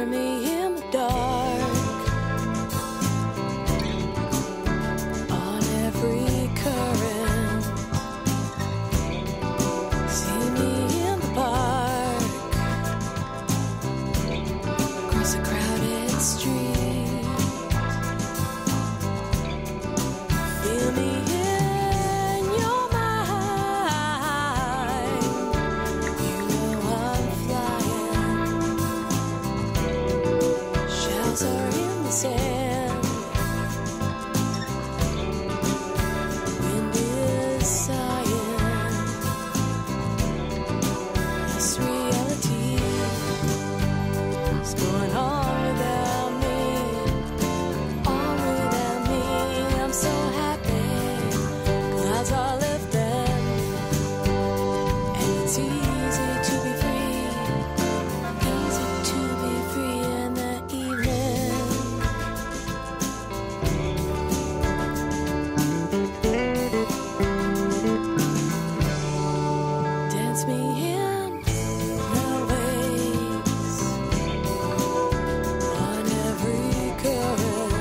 hear me in the dark. On every current, see me in the park. Across a crowded street, feel me in your mind. You know I'm flying. Shells are in the sand. Wind is sighing. This reality is going on without me. On without me. I'm so happy. Clouds are lifting. And it's easy to be free. Easy to be free in the evening. Dance me in the waves. On every current.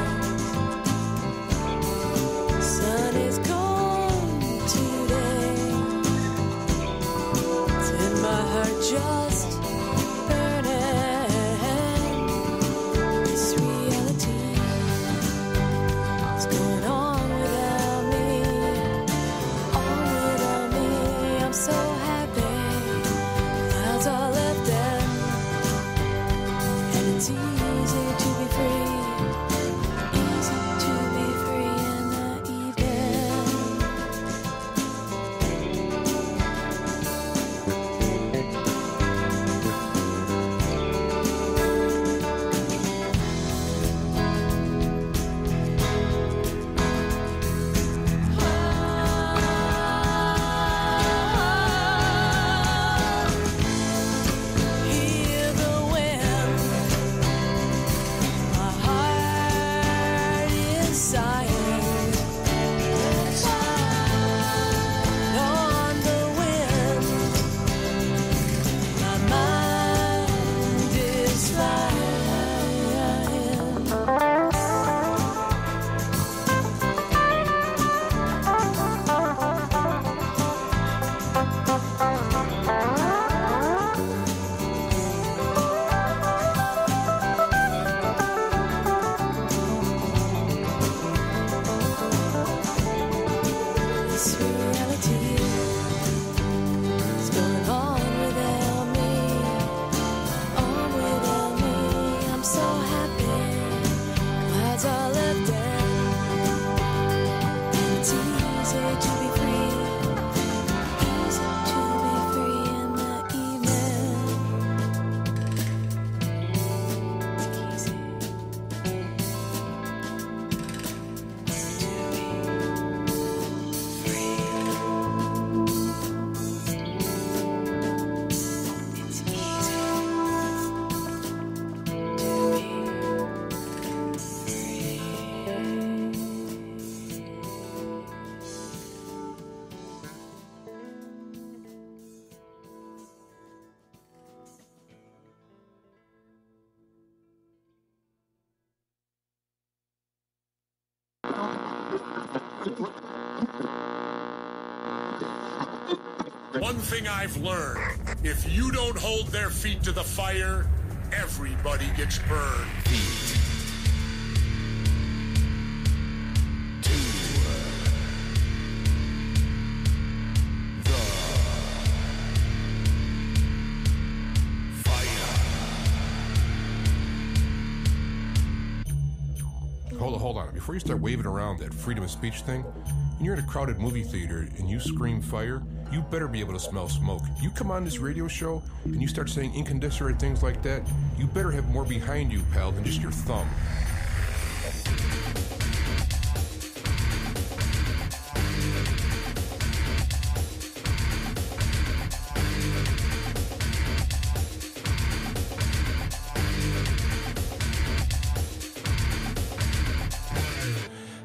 Sun is gone today. It's in my heart just burning. This reality is going on without me. On without me. I'm so happy. Clouds are lifting. And it's easy to be free. Easy to be free in the evening. Hear the wind. My heart is sighing. On the wind. My mind is flying. This reality is going on without me. On without me. I'm so happy. Clouds are lifting. And it's easy to be free. Easy to be free in the evening. It's easy to be free. It's easy One thing I've learned, if you don't hold their feet to the fire, everybody gets burned. Hold on. Before you start waving around that freedom of speech thing, when you're in a crowded movie theater and you scream fire, you better be able to smell smoke. You come on this radio show and you start saying incandescent things like that, you better have more behind you, pal, than just your thumb.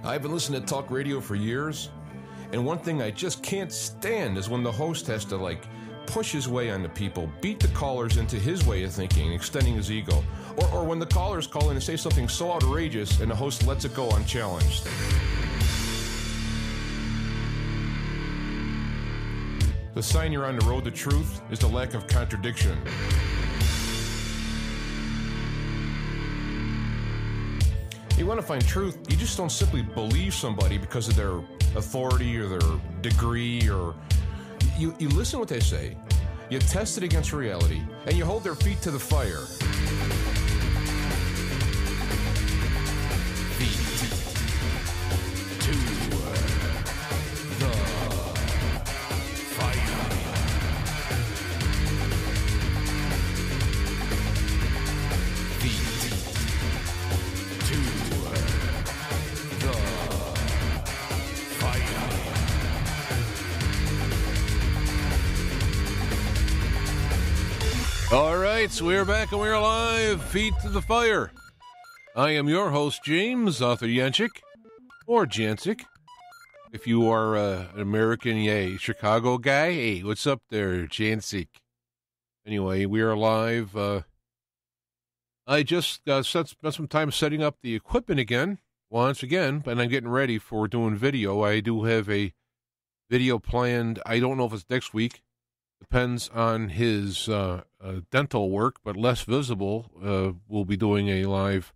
I've been listening to talk radio for years, and one thing I just can't stand is when the host has to, push his way on the people, beat the callers into his way of thinking, extending his ego. Or when the callers call in and say something so outrageous and the host lets it go unchallenged. The sign you're on the road to truth is the lack of contradiction. You want to find truth, you just don't simply believe somebody because of their authority or their degree, or you listen to what they say, you test it against reality, and you hold their feet to the fire. All right, so we're back and we're live. Feet to the fire. I am your host, James, Arthur Yanchik, or Jancic. If you are an American, Chicago guy, hey, what's up there, Jancic? Anyway, we are live. I just spent some time setting up the equipment again, once again, and I'm getting ready for doing video. I do have a video planned. I don't know if it's next week. Depends on his dental work, but less visible. We'll be doing a live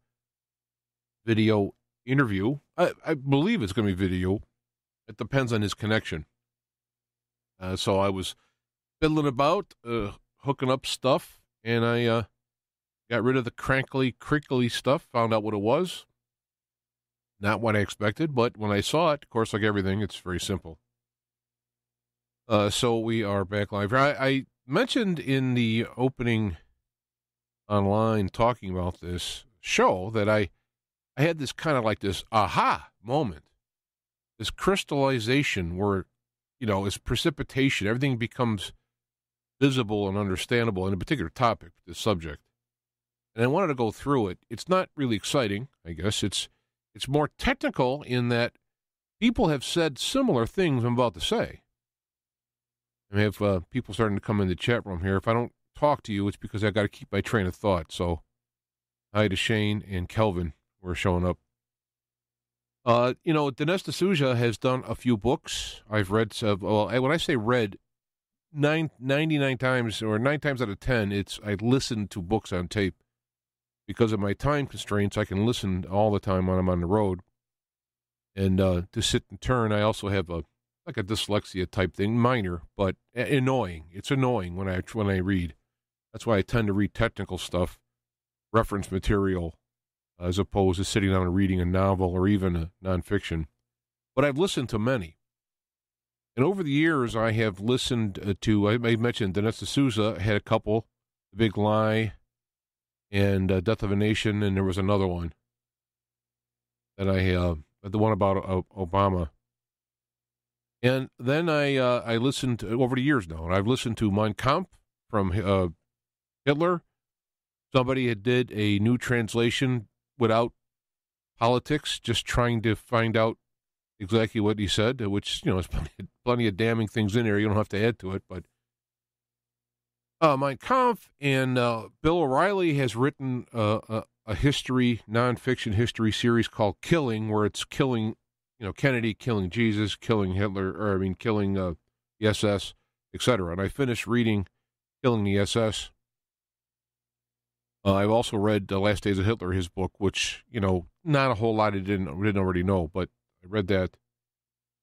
video interview. I believe it's going to be video. It depends on his connection. So I was fiddling about, hooking up stuff, and I got rid of the crinkly stuff, found out what it was. Not what I expected, but when I saw it, of course, like everything, it's very simple. So we are back live. I mentioned in the opening online talking about this show that I had this kind of like this aha moment, this crystallization where, it's precipitation. Everything becomes visible and understandable in a particular topic, this subject. And I wanted to go through it. It's not really exciting, I guess. It's more technical in that people have said similar things I'm about to say. I have people starting to come in the chat room here. If I don't talk to you, it's because I got to keep my train of thought. So, hi to Shane and Kelvin who are showing up. Dinesh D'Souza has done a few books. I've read, when I say read, 99 times or 9 times out of 10, I listened to books on tape. Because of my time constraints, I can listen all the time when I'm on the road. And to sit and turn, I also have a dyslexia type thing, minor, but annoying. It's annoying when I read. That's why I tend to read technical stuff, reference material, as opposed to sitting down and reading a novel or even a nonfiction. But I've listened to many. And over the years, I have listened to, I mentioned Dinesh D'Souza had a couple, The Big Lie and Death of a Nation, and there was another one that the one about Obama. And then I listened to, over the years now, and I've listened to Mien Kampf from Hitler. Somebody did a new translation without politics, just trying to find out exactly what he said, which, there's plenty of damning things in there. You don't have to add to it, but Mien Kampf and Bill O'Reilly has written a nonfiction history series called Killing, where it's killing Kennedy, killing Jesus, killing Hitler, killing the SS, etc. And I finished reading Killing the SS. I've also read The Last Days of Hitler, his book, which, not a whole lot I didn't already know, but I read that.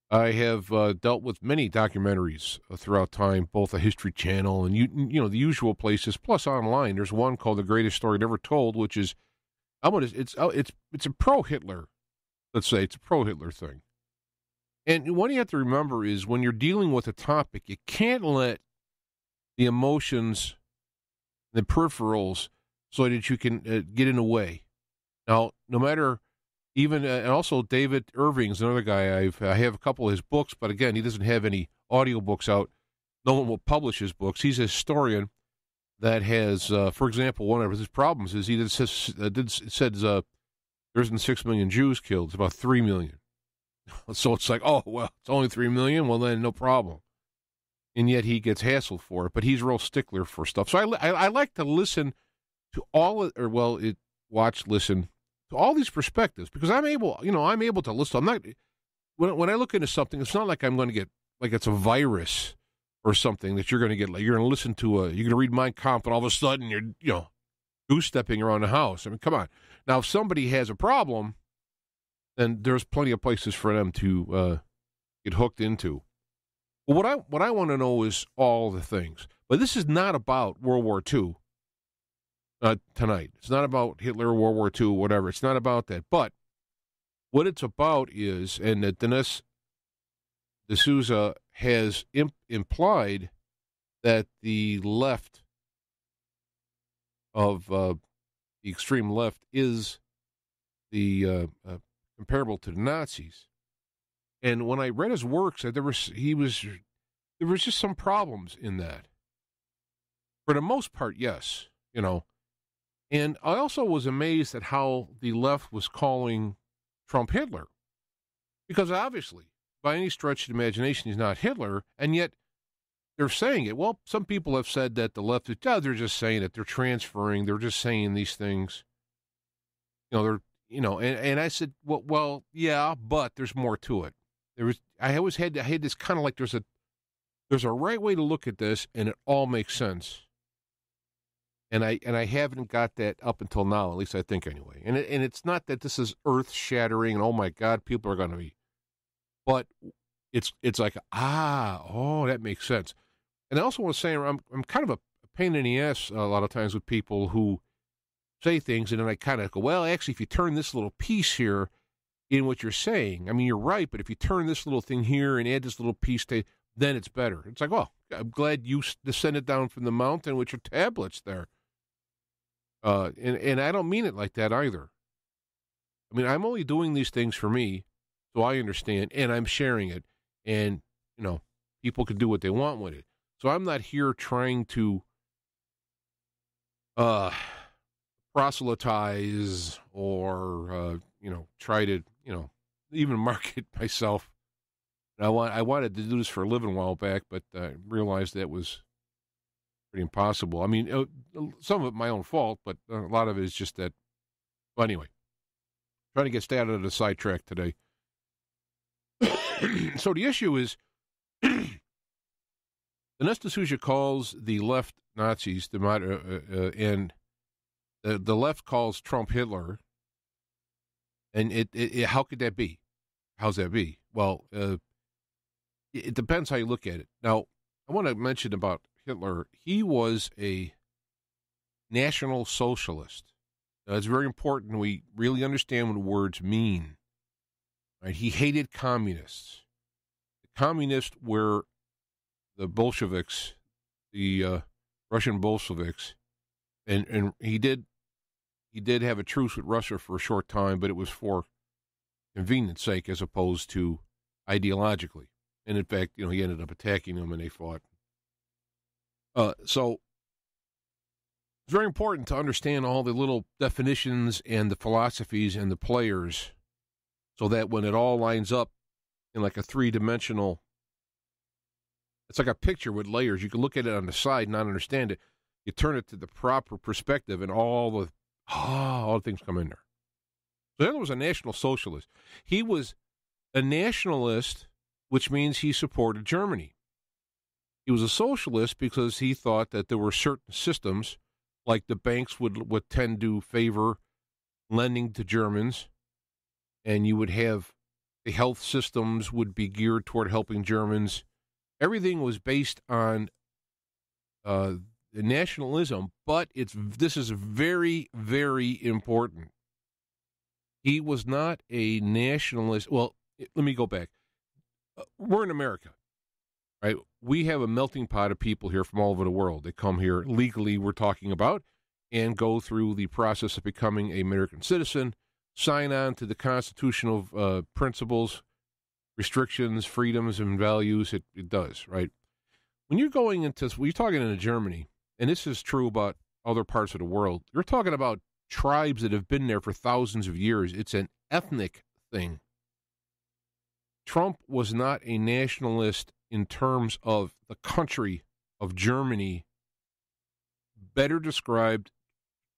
I have dealt with many documentaries throughout time, both the History Channel and, the usual places, plus online. There's one called The Greatest Story Never Told, which is, it's a pro-Hitler. Let's say it's a pro-Hitler thing. And what you have to remember is when you're dealing with a topic, you can't let the emotions, the peripherals, so that you can get in the way. Now, no matter even, and also David Irving is another guy. I have a couple of his books, but again, he doesn't have any audio books out. No one will publish his books. He's a historian that has, for example, one of his problems is he said there isn't 6 million Jews killed. It's about 3 million. So it's like, oh, well, it's only 3 million? Well, then no problem. And yet he gets hassled for it. But he's a real stickler for stuff. So I like to listen to all, or well, watch, listen to all these perspectives, because I'm able to listen. I'm not, when I look into something, it's not like I'm going to get, like it's a virus or something that you're going to get, like you're going to listen to you're going to read Mien Kampf and all of a sudden you're, goose-stepping around the house. I mean, come on. Now, if somebody has a problem, then there's plenty of places for them to get hooked into. Well, what I want to know is all the things. But this is not about World War II tonight. It's not about Hitler, World War II, whatever. It's not about that. But what it's about is, and that Dinesh D'Souza has implied that the left of the extreme left is the comparable to the Nazis. And when I read his works, there was just some problems in that. For the most part, yes, And I also was amazed at how the left was calling Trump Hitler, because obviously, by any stretch of the imagination, he's not Hitler, and yet they're saying it. Well, some people have said that the left, they're just saying it. They're transferring. They're just saying these things. And I said, well, yeah, but there's more to it. I always had this kind of like there's a right way to look at this, and it all makes sense. And I haven't got that up until now, at least I think anyway. And it's not that this is earth shattering and oh my God, people are going to be, but it's like that makes sense. And I also want to say I'm kind of a pain in the ass a lot of times with people who say things, and then I kind of go, well, actually, if you turn this little piece here in what you're saying, I mean, you're right, but if you turn this little thing here and add this little piece to, then it's better. It's like, well, I'm glad you descended down from the mountain with your tablets there. And I don't mean it like that either. I mean, I'm only doing these things for me, so I understand, and I'm sharing it, and, people can do what they want with it. So I'm not here trying to proselytize or, try to, even market myself. I wanted to do this for a living a while back, but I realized that was pretty impossible. I mean, some of it my own fault, but a lot of it is just that. Well, anyway, trying to stay out of the sidetrack today. So the issue is, Dinesh D'Souza calls the left Nazis, and the left calls Trump Hitler. And it how could that be? How's that be? Well, it depends how you look at it. Now, I want to mention about Hitler. He was a National Socialist. It's very important we really understand what words mean. Right? He hated communists. The communists were the Bolsheviks, the Russian Bolsheviks, and he did have a truce with Russia for a short time, but it was for convenience sake as opposed to ideologically. And in fact, he ended up attacking them, and they fought. So it's very important to understand all the little definitions and the philosophies and the players, so that when it all lines up in like a three-dimensional, it's like a picture with layers. You can look at it on the side and not understand it. You turn it to the proper perspective, and all the things come in there. So Hitler was a National Socialist. He was a nationalist, which means he supported Germany. He was a socialist because he thought that there were certain systems, like the banks would tend to favor lending to Germans, and you would have the health systems would be geared toward helping Germans. Everything was based on the nationalism, but this is very, very important. He was not a nationalist. Well, let me go back. We're in America, right? We have a melting pot of people here from all over the world. They come here legally, we're talking about, and go through the process of becoming an American citizen, sign on to the constitutional principles, restrictions, freedoms, and values. It does, right? When you're talking into Germany, and this is true about other parts of the world, you're talking about tribes that have been there for thousands of years. It's an ethnic thing. Trump was not a nationalist in terms of the country of Germany, better described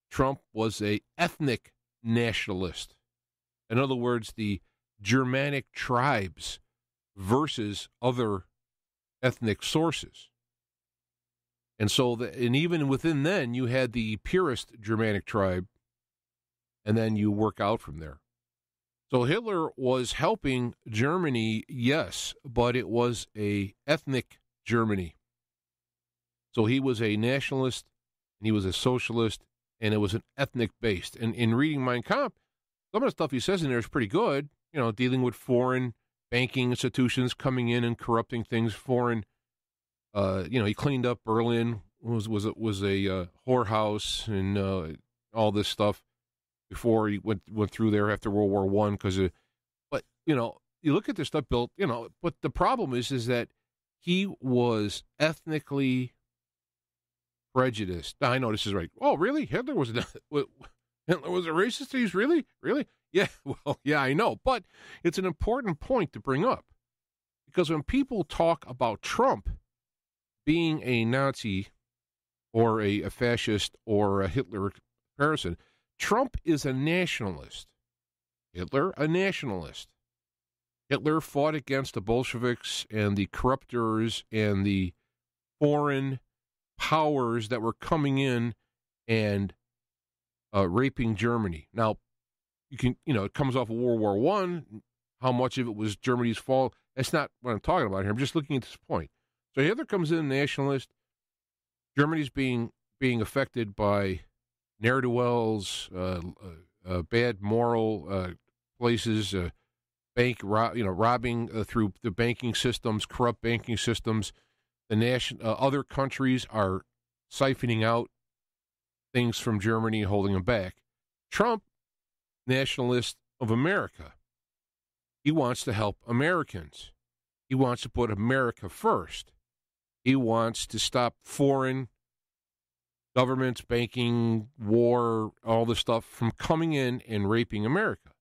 Trump was a ethnic nationalist. In other words, the Germanic tribes versus other ethnic sources. And so, and even within then, you had the purest Germanic tribe, and then you work out from there. So Hitler was helping Germany, yes, but it was a ethnic Germany. So he was a nationalist, and he was a socialist, and it was an ethnic based. And in reading Mien Kampf, some of the stuff he says in there is pretty good. You know, dealing with foreign banking institutions coming in and corrupting things. Foreign, he cleaned up Berlin. Was a whorehouse and all this stuff before he went through there after World War I. But you look at this stuff built. But the problem is that he was ethnically prejudiced. Now, I know this is right. Oh, really? Hitler was a racist? He's really? Yeah, well, yeah, I know. But it's an important point to bring up. Because when people talk about Trump being a Nazi or a fascist or a Hitler person, Trump is a nationalist. Hitler, a nationalist. Hitler fought against the Bolsheviks and the corruptors and the foreign powers that were coming in and raping Germany. Now, it comes off of World War I. How much of it was Germany's fault? That's not what I'm talking about here. I'm just looking at this point. So Hitler comes in nationalist. Germany's being affected by ne'er-do-wells, bad moral places, robbing through the banking systems, corrupt banking systems. Other countries are siphoning out things from Germany, holding them back. Trump, nationalist of America. He wants to help Americans. He wants to put America first. He wants to stop foreign governments, banking, war, all this stuff from coming in and raping America.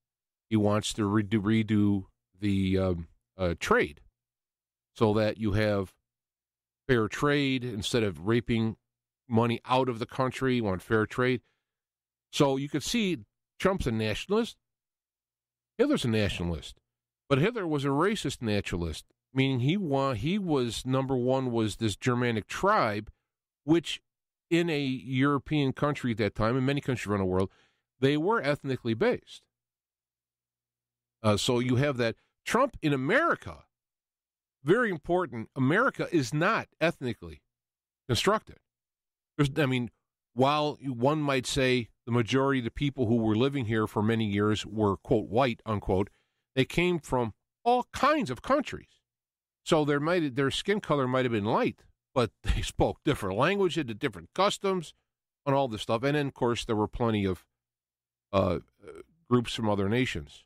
He wants to redo the trade so that you have fair trade instead of raping money out of the country. You want fair trade. So you could see Trump's a nationalist. Hitler's a nationalist. But Hitler was a racist nationalist, meaning he was, number one, was this Germanic tribe, which in a European country at that time, and many countries around the world, they were ethnically based. So you have that. Trump in America, very important, America is not ethnically constructed. While one might say the majority of the people who were living here for many years were, quote, white, unquote, they came from all kinds of countries. So their skin color might have been light, but they spoke different languages, had different customs, and all this stuff. And then, of course, there were plenty of groups from other nations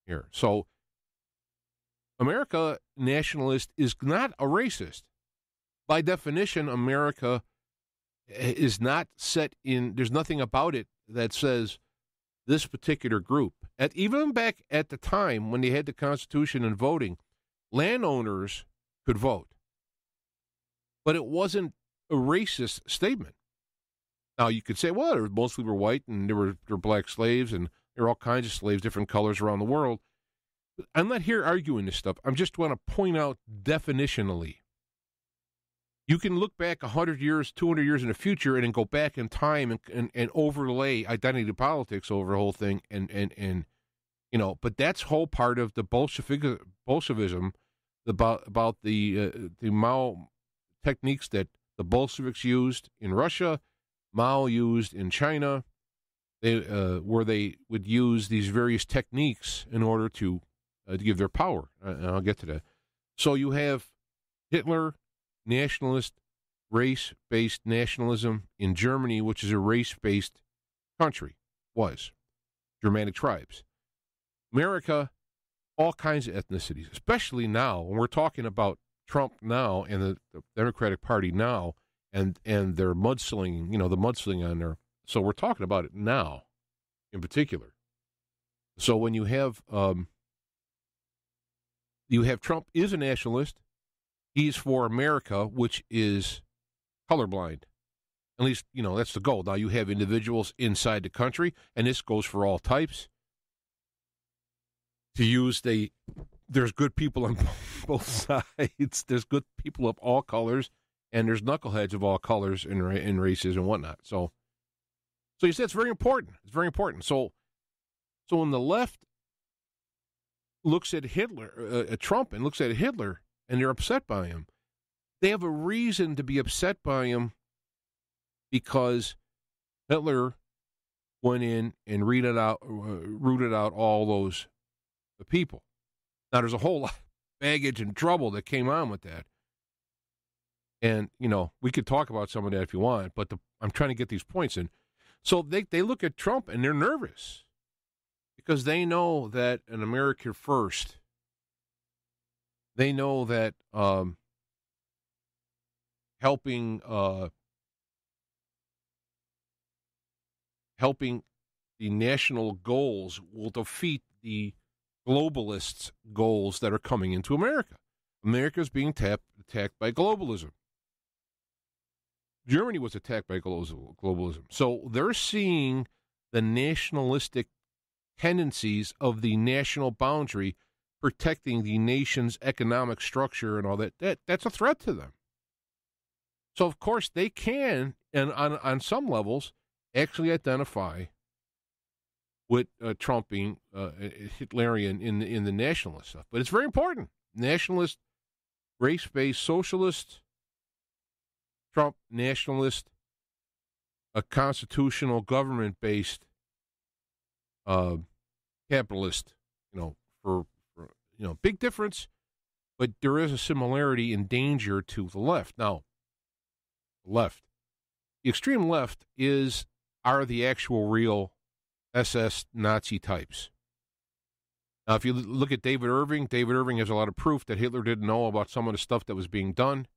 here. So America nationalist is not a racist. By definition, America is not set in, there's nothing about it that says this particular group. Even back at the time when they had the Constitution and voting, landowners could vote. But it wasn't a racist statement. Now, you could say, well, mostly were white and there were black slaves and there were all kinds of slaves, different colors around the world. But I'm not here arguing this stuff. I just want to point out definitionally. You can look back 100 years, 200 years in the future and then go back in time and overlay identity politics over the whole thing. But that's whole part of the Bolshevism about the Mao techniques that the Bolsheviks used in Russia, Mao used in China, where they would use these various techniques in order to give their power. And I'll get to that. So you have Hitler, nationalist, race-based nationalism in Germany, which is a race-based country, was Germanic tribes. America, all kinds of ethnicities, especially now, when we're talking about Trump now and the Democratic Party now and their mudslinging, the mudslinging on there. So we're talking about it now in particular. So when you have Trump is a nationalist, he's for America, which is colorblind. At least, that's the goal. Now, you have individuals inside the country, and this goes for all types, to use there's good people on both sides. There's good people of all colors, and there's knuckleheads of all colors and races and whatnot. So you see, it's very important. It's very important. So when the left looks at Hitler, at Trump, and looks at Hitler, and they're upset by him, they have a reason to be upset by him, because Hitler went in and rooted out all those the people. Now, there's a whole lot of baggage and trouble that came on with that. And, we could talk about some of that if you want, but I'm trying to get these points in. So they look at Trump and they're nervous because they know that an America first, they know that helping the national goals will defeat the globalists' goals that are coming into America. America is being attacked by globalism. Germany was attacked by globalism. So they're seeing the nationalistic tendencies of the national boundary protecting the nation's economic structure and all that. That's a threat to them. So, of course, they can, and on some levels, actually identify with Trump being Hitlerian in the nationalist stuff. But it's very important. Nationalist, race-based socialist, Trump nationalist, a constitutional government-based capitalist, for big difference, but there is a similarity in danger to the left. Now, the extreme left are the actual real SS Nazi types. Now, if you look at David Irving has a lot of proof that Hitler didn't know about some of the stuff that was being done.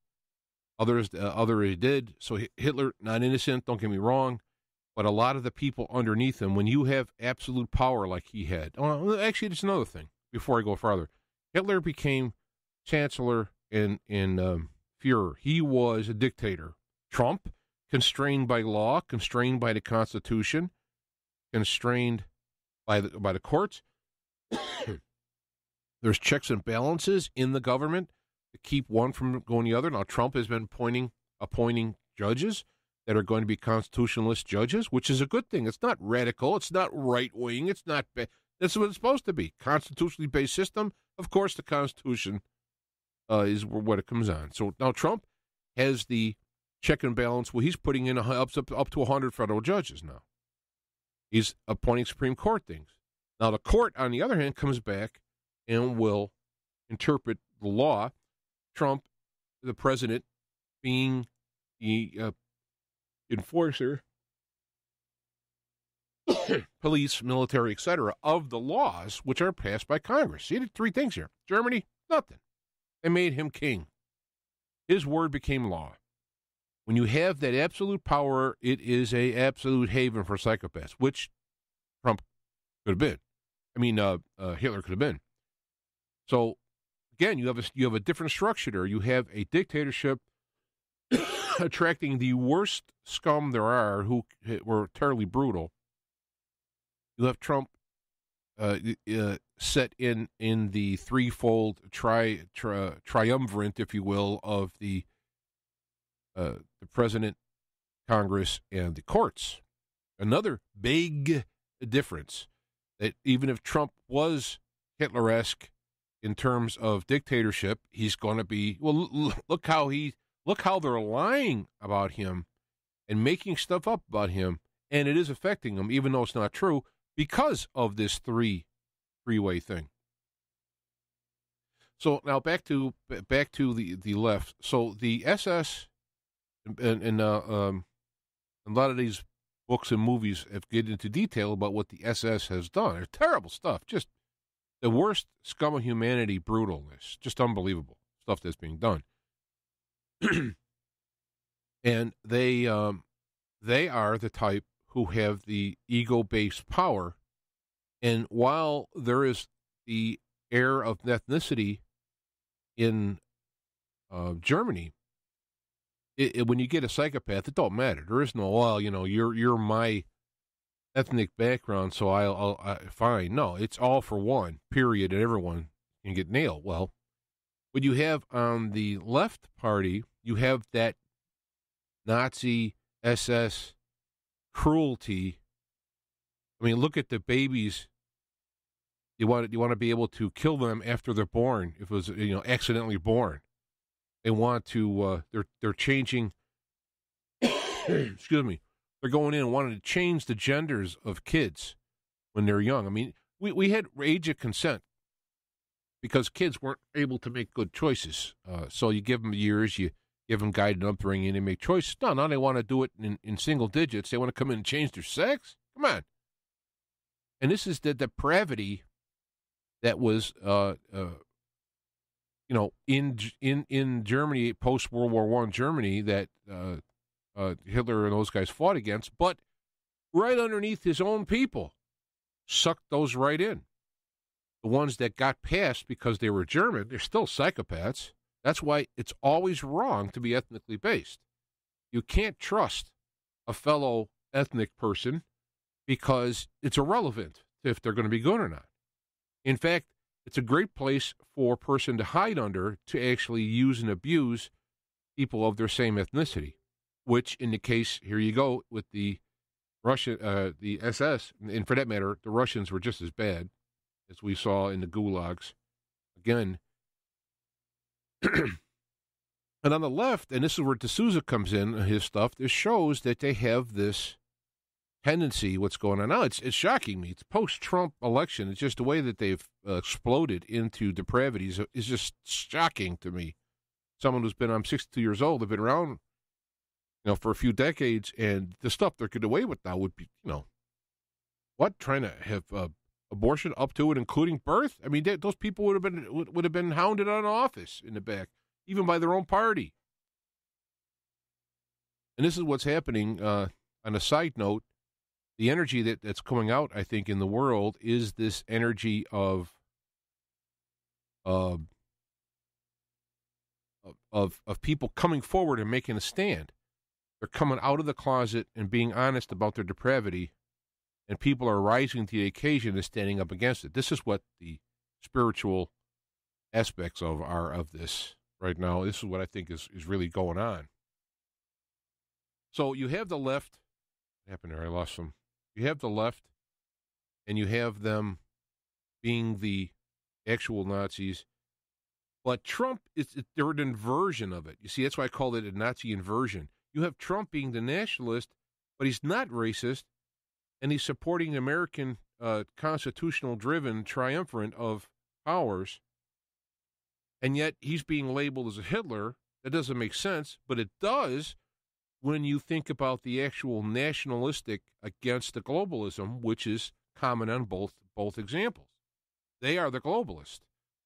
Others did. So Hitler, not innocent, don't get me wrong, but a lot of the people underneath him, when you have absolute power like he had. Well, actually, it's another thing before I go farther. Hitler became chancellor and Führer. He was a dictator. Trump, constrained by law, constrained by the Constitution, constrained by the courts. There's checks and balances in the government to keep one from going the other. Now, Trump has been appointing judges that are going to be constitutionalist judges, which is a good thing. It's not radical. It's not right-wing. It's not bad. That's what it's supposed to be. Constitutionally based system. Of course, the Constitution is what it comes on. So now Trump has the check and balance. Well, he's putting in up to 100 federal judges now. He's appointing Supreme Court things. Now, the court, on the other hand, comes back and will interpret the law. Trump, the president, being the enforcer, police, military, etc., of the laws which are passed by Congress. See, three things here. Germany, nothing. They made him king. His word became law. When you have that absolute power, it is a absolute haven for psychopaths, which Trump could have been. Hitler could have been. So, again, you have a different structure there. You have a dictatorship attracting the worst scum there are, who were terribly brutal. You have Trump set in the threefold triumvirate, if you will, of the president, Congress, and the courts. Another big difference, that even if Trump was Hitler-esque in terms of dictatorship, he's going to be, well, look how they're lying about him and making stuff up about him, and it is affecting him, even though it's not true, because of this three-way thing. So now back to the left. So the SS and a lot of these books and movies have get into detail about what the SS has done. It's terrible stuff. Just the worst scum of humanity, brutalness. Just unbelievable stuff that's being done. And they are the type who have the ego-based power. And while there is the air of ethnicity in Germany, when you get a psychopath, it don't matter. There is no, well, you're my ethnic background, so I'll fine. No, it's all for one, period, and everyone can get nailed. Well, what you have on the left party, you have that Nazi SS cruelty. I mean, look at the babies. You want to be able to kill them after they're born, if it was accidentally born. They want to. They're changing. Excuse me. They're going in and wanting to change the genders of kids when they're young. I mean, we had age of consent because kids weren't able to make good choices. So you give them years, you give them guided upbringing, and they make choices. No, now they want to do it in single digits. They want to come in and change their sex. Come on. And this is the depravity that was, in Germany, post World War I Germany, that Hitler and those guys fought against, but right underneath his own people, sucked those right in. The ones that got past because they were German, they're still psychopaths. That's why it's always wrong to be ethnically based. You can't trust a fellow ethnic person because it's irrelevant if they're going to be good or not. In fact, it's a great place for a person to hide under to actually use and abuse people of their same ethnicity, which in the case, here you go, with the Russian, the SS, and for that matter, the Russians were just as bad as we saw in the gulags. Again, and on the left, and this is where D'Souza comes in, his stuff, this shows that they have this tendency, what's going on now. It's shocking me. It's post-Trump election. It's just the way that they've exploded into depravities is just shocking to me. Someone who's been, I'm 62 years old, I've been around, for a few decades, and the stuff they're getting away with now would be, what, trying to have abortion up to and including birth? I mean, those people would have been hounded out of office in the back, even by their own party. And this is what's happening. On a side note, the energy that's coming out, I think, in the world is this energy of people coming forward and making a stand. They're coming out of the closet and being honest about their depravity, and people are rising to the occasion and standing up against it. This is what the spiritual aspects of this right now. This is what I think is really going on. So you have the left. What happened there? I lost some. You have the left, and you have them being the actual Nazis. But Trump, they're an inversion of it. You see, that's why I called it a Nazi inversion. You have Trump being the nationalist, but he's not racist, and he's supporting the American constitutional-driven triumvirate of powers, and yet he's being labeled as a Hitler. That doesn't make sense, but it does when you think about the actual nationalistic against the globalism, which is common on both examples. They are the globalists.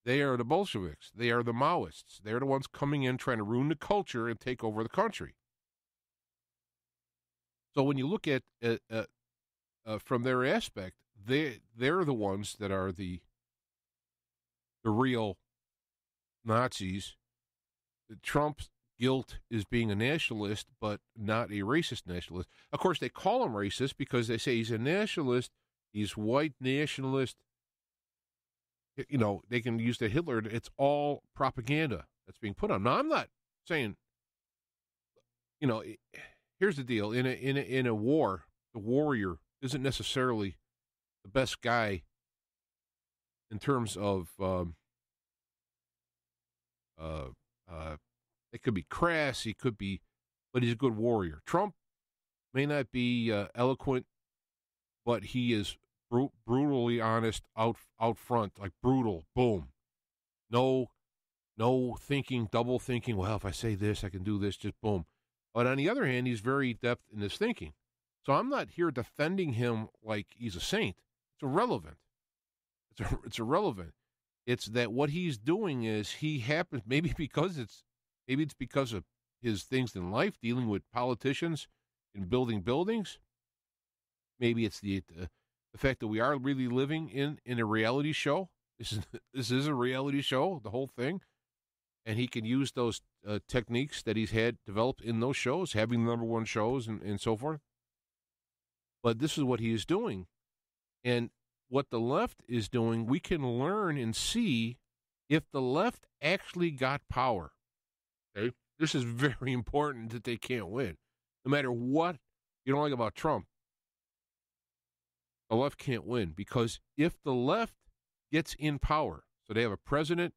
They are the Bolsheviks. They are the Maoists. They're the ones coming in trying to ruin the culture and take over the country. So when you look at from their aspect, they're the ones that are the real Nazis. Trump's guilt is being a nationalist, but not a racist nationalist. Of course, they call him racist because they say he's a nationalist. He's white nationalist. They can use the Hitler. It's all propaganda that's being put on. Now, I'm not saying, here's the deal. In a war, the warrior isn't necessarily the best guy in terms of it could be crass, but he's a good warrior. Trump may not be eloquent, but he is brutally honest out front, like brutal, boom. No thinking, double thinking, well, if I say this, I can do this, just boom. But on the other hand, he's very adept in his thinking. So I'm not here defending him like he's a saint. It's irrelevant. It's irrelevant. It's that what he's doing is he happens, maybe it's because of his things in life, dealing with politicians and building buildings. Maybe it's the fact that we are really living in a reality show. This is a reality show, the whole thing. and he can use those techniques that he's had developed in those shows, having the number one shows and so forth. But this is what he is doing. And what the left is doing, we can learn and see if the left actually got power. Okay? This is very important that they can't win. No matter what you don't like about Trump, the left can't win. Because if the left gets in power, so they have a president,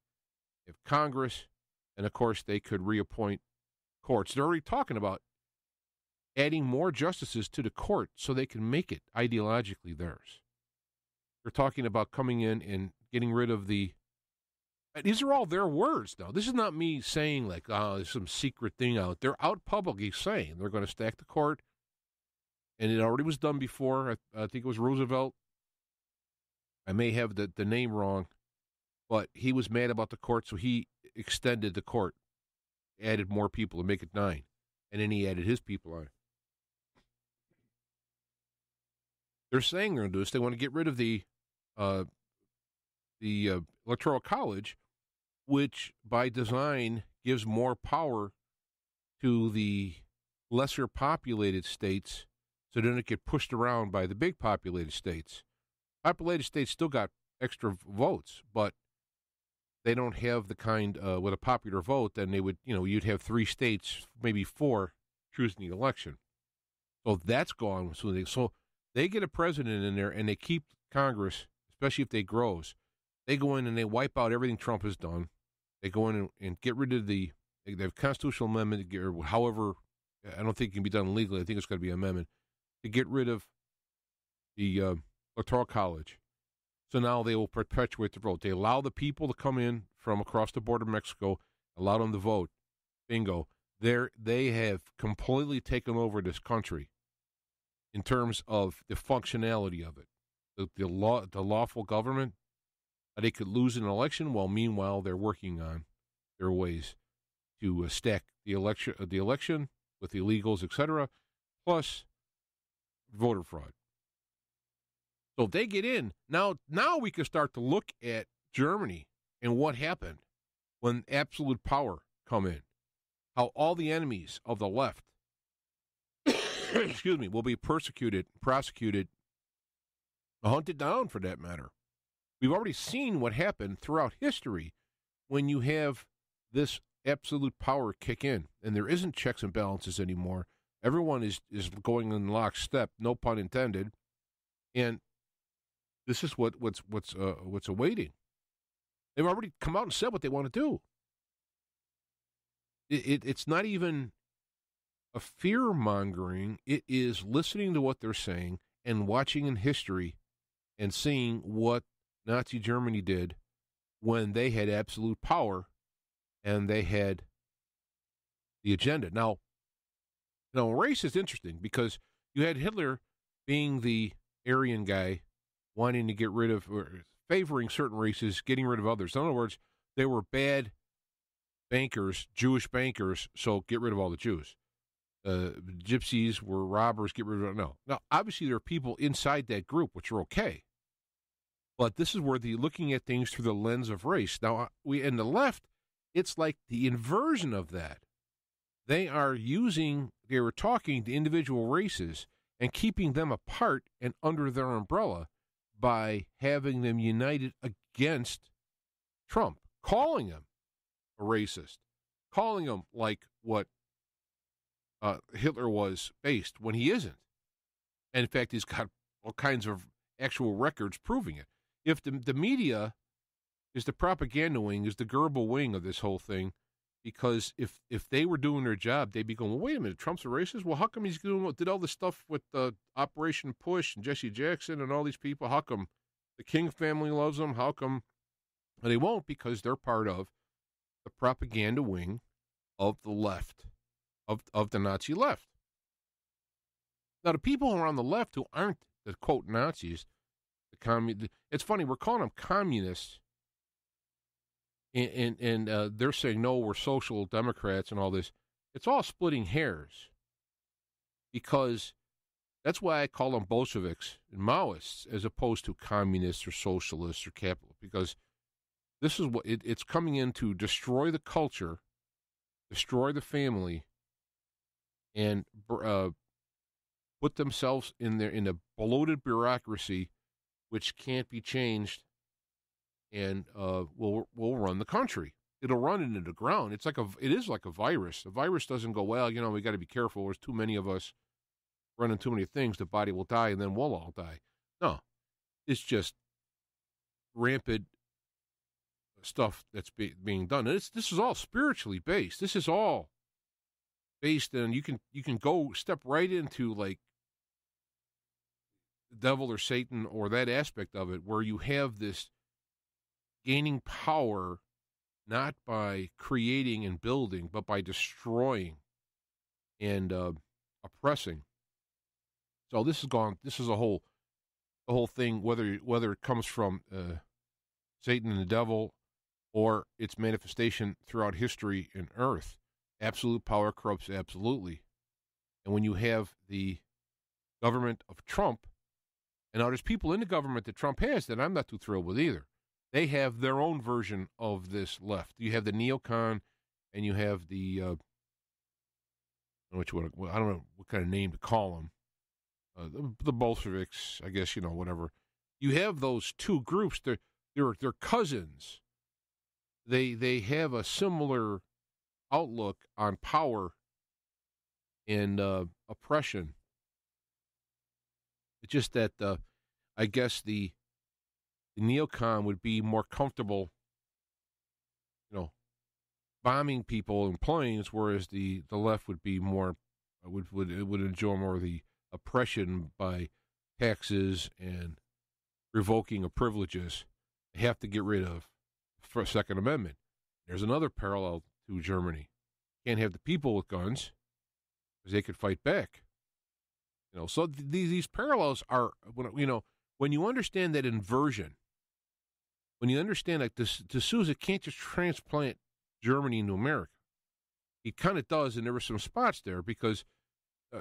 they have Congress, and of course they could reappoint courts. They're already talking about adding more justices to the court so they can make it ideologically theirs. They're talking about coming in and getting rid of the... These are all their words, though. This is not me saying, like, oh, there's some secret thing out. They're out publicly saying they're going to stack the court, and it already was done before. I think it was Roosevelt. I may have the name wrong, but he was mad about the court, so he extended the court, added more people to make it 9, and then he added his people on it. They're saying they're going to do this. They want to get rid of the Electoral College, which by design gives more power to the lesser populated states, so they don't get pushed around by the big populated states. Populated states still got extra votes, but they don't have the kind with a popular vote. Then they would, you'd have 3 states, maybe 4, choosing the election. So that's gone. So they get a president in there, and they keep Congress, especially if they grows. They go in and they wipe out everything Trump has done. They go in and get rid of they have constitutional amendment, or however, I don't think it can be done legally. I think it's got to be an amendment to get rid of the Electoral College. So now they will perpetuate the vote. They allow the people to come in from across the border of Mexico, allow them to vote. Bingo. They have completely taken over this country in terms of the functionality of it. The lawful government. They could lose an election, while meanwhile they're working on their ways to stack the election with illegals, etc., plus voter fraud. So if they get in, now we can start to look at Germany and what happened when absolute power come in. How all the enemies of the left, excuse me, will be persecuted, prosecuted, hunted down for that matter. We've already seen what happened throughout history when you have this absolute power kick in, and there isn't checks and balances anymore. Everyone is going in lockstep, no pun intended, and this is what's awaiting. They've already come out and said what they want to do. It's not even a fear-mongering. It is listening to what they're saying and watching in history and seeing what Nazi Germany did when they had absolute power and they had the agenda. Now, race is interesting because you had Hitler being the Aryan guy, wanting to get rid of, or favoring certain races, getting rid of others. In other words, they were bad bankers, Jewish bankers, so get rid of all the Jews. Gypsies were robbers, get rid of them. No. Now, obviously, there are people inside that group which are okay. But this is where looking at things through the lens of race. Now, in the left, it's like the inversion of that. They were talking to individual races and keeping them apart and under their umbrella by having them united against Trump, calling him a racist, calling him like what Hitler was based when he isn't. And in fact, he's got all kinds of actual records proving it. If the media is the propaganda wing, is the Goebbels wing of this whole thing, because if they were doing their job, they'd be going, well, wait a minute, Trump's a racist? Well, how come did all this stuff with Operation Push and Jesse Jackson and all these people? How come the King family loves them? How come they won't? Because they're part of the propaganda wing of the left, of the Nazi left. Now, the people who are on the left who aren't the, quote, Nazis, it's funny, we're calling them communists, and they're saying, no, we're social democrats and all this. It's all splitting hairs, because that's why I call them Bolsheviks and Maoists as opposed to communists or socialists or capitalists, because This is what it's coming in to destroy the culture, destroy the family, and put themselves in a bloated bureaucracy which can't be changed, and will run the country. It'll run into the ground. It is like a virus. A virus doesn't go, well, we got to be careful. There's too many of us running too many things. The body will die, and then we'll all die. No, it's just rampant stuff that's being done. And this is all spiritually based. This is all based on you can go step right into like the devil or Satan or that aspect of it, where you have this gaining power not by creating and building, but by destroying and oppressing. So this is a whole thing, whether it comes from Satan and the devil or its manifestation throughout history and earth. Absolute power corrupts absolutely. And when you have the government of Trump, and now there's people in the government that Trump has that I'm not too thrilled with either. They have their own version of this left. You have the neocon, and you have the, I don't know what kind of name to call them, the Bolsheviks, I guess, whatever. You have those two groups. They're cousins. They have a similar outlook on power and oppression. It's just that I guess the neocon would be more comfortable, bombing people in planes, whereas the left would be more would enjoy more of the oppression by taxes and revoking of privileges. They have to get rid of for Second Amendment. There's another parallel to Germany. Can't have the people with guns because they could fight back. So these parallels are, when you understand that inversion, when you understand that D'Souza can't just transplant Germany into America. He kind of does, and there were some spots there because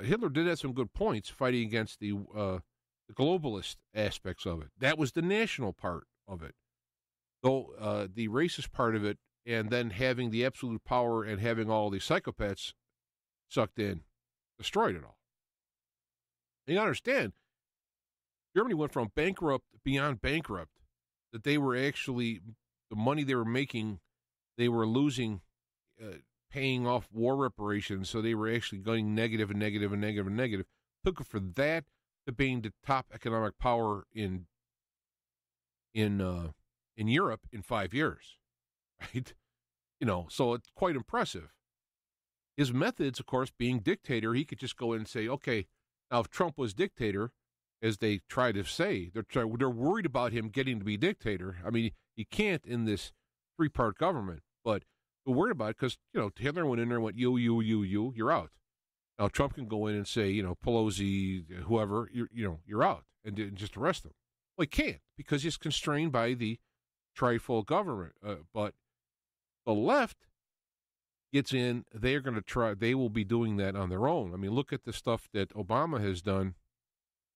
Hitler did have some good points fighting against the globalist aspects of it. That was the national part of it. Though the racist part of it, and then having the absolute power and having all these psychopaths sucked in, destroyed it all. And you understand, Germany went from bankrupt beyond bankrupt, that they were actually, the money they were making, they were losing, paying off war reparations, so they were actually going negative and negative and negative and negative. Took it for that to being the top economic power in Europe in 5 years, right? So it's quite impressive. His methods, of course, being dictator, he could just go in and say, okay, now if Trump was dictator, as they try to say, they're worried about him getting to be dictator. I mean, he can't in this three-part government, but they're worried about it because, Hitler went in there and went, you're out. Now Trump can go in and say, Pelosi, whoever, you're out, and just arrest them. Well, he can't because he's constrained by the trifold government. But the left gets in, they're going to try, they will be doing that on their own. I mean, look at the stuff that Obama has done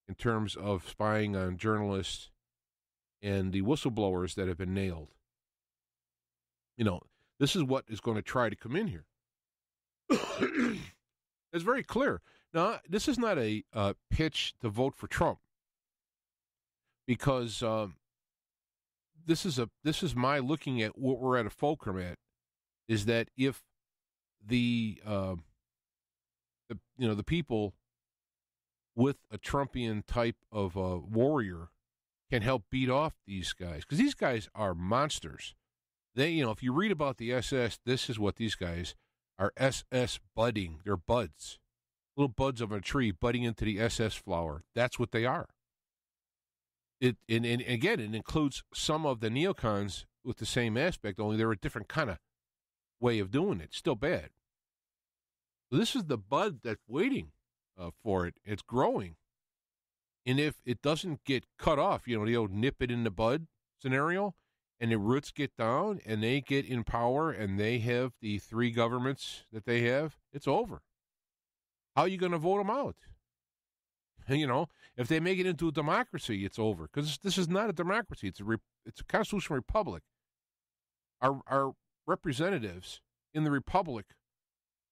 in terms of spying on journalists and the whistleblowers that have been nailed. This is what is going to try to come in here. It's very clear. Now, this is not a pitch to vote for Trump because this is my looking at what we're at a fulcrum at, is that if the people with a Trumpian type of warrior can help beat off these guys, because these guys are monsters. They, if you read about the SS, this is what these guys are: SS budding. They're buds, little buds of a tree budding into the SS flower. That's what they are. And again, it includes some of the neocons with the same aspect, only they're a different kind of way of doing it. Still bad. So this is the bud that's waiting for it. It's growing. And if it doesn't get cut off, the old nip it in the bud scenario, and the roots get down and they get in power and they have the three governments that they have, it's over. How are you going to vote them out? If they make it into a democracy, it's over. Because this is not a democracy. It's a constitutional republic. Our representatives in the republic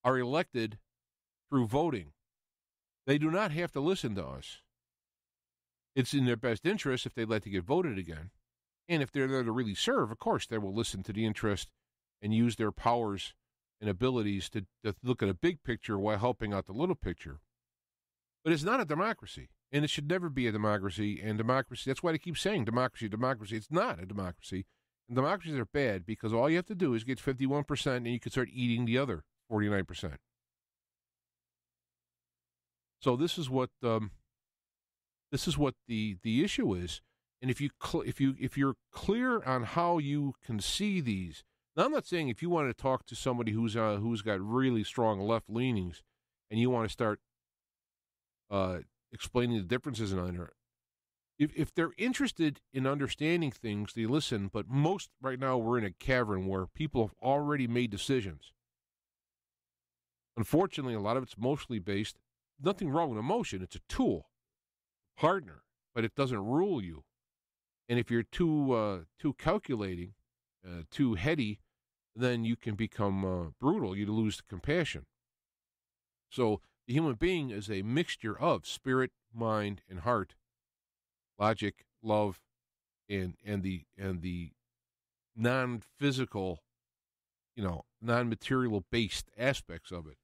are elected through voting. They do not have to listen to us. It's in their best interest if they'd like to get voted again. And if they're there to really serve, of course, they will listen to the interest and use their powers and abilities to look at a big picture while helping out the little picture. But it's not a democracy, and it should never be a democracy. And democracy, that's why they keep saying democracy, democracy. It's not a democracy. And democracies are bad because all you have to do is get 51% and you can start eating the other 49%. So this is what the issue is. And if you're clear on how you can see these, now I'm not saying if you want to talk to somebody who's got really strong left leanings, and you want to start explaining the differences in it. If they're interested in understanding things, they listen. But most right now we're in a cavern where people have already made decisions. Unfortunately, a lot of it's mostly based. Nothing wrong with emotion; it's a tool, partner, but it doesn't rule you. And if you're too calculating, too heady, then you can become brutal. You lose the compassion. So the human being is a mixture of spirit, mind, and heart, logic, love, and the non-physical, non-material based aspects of it.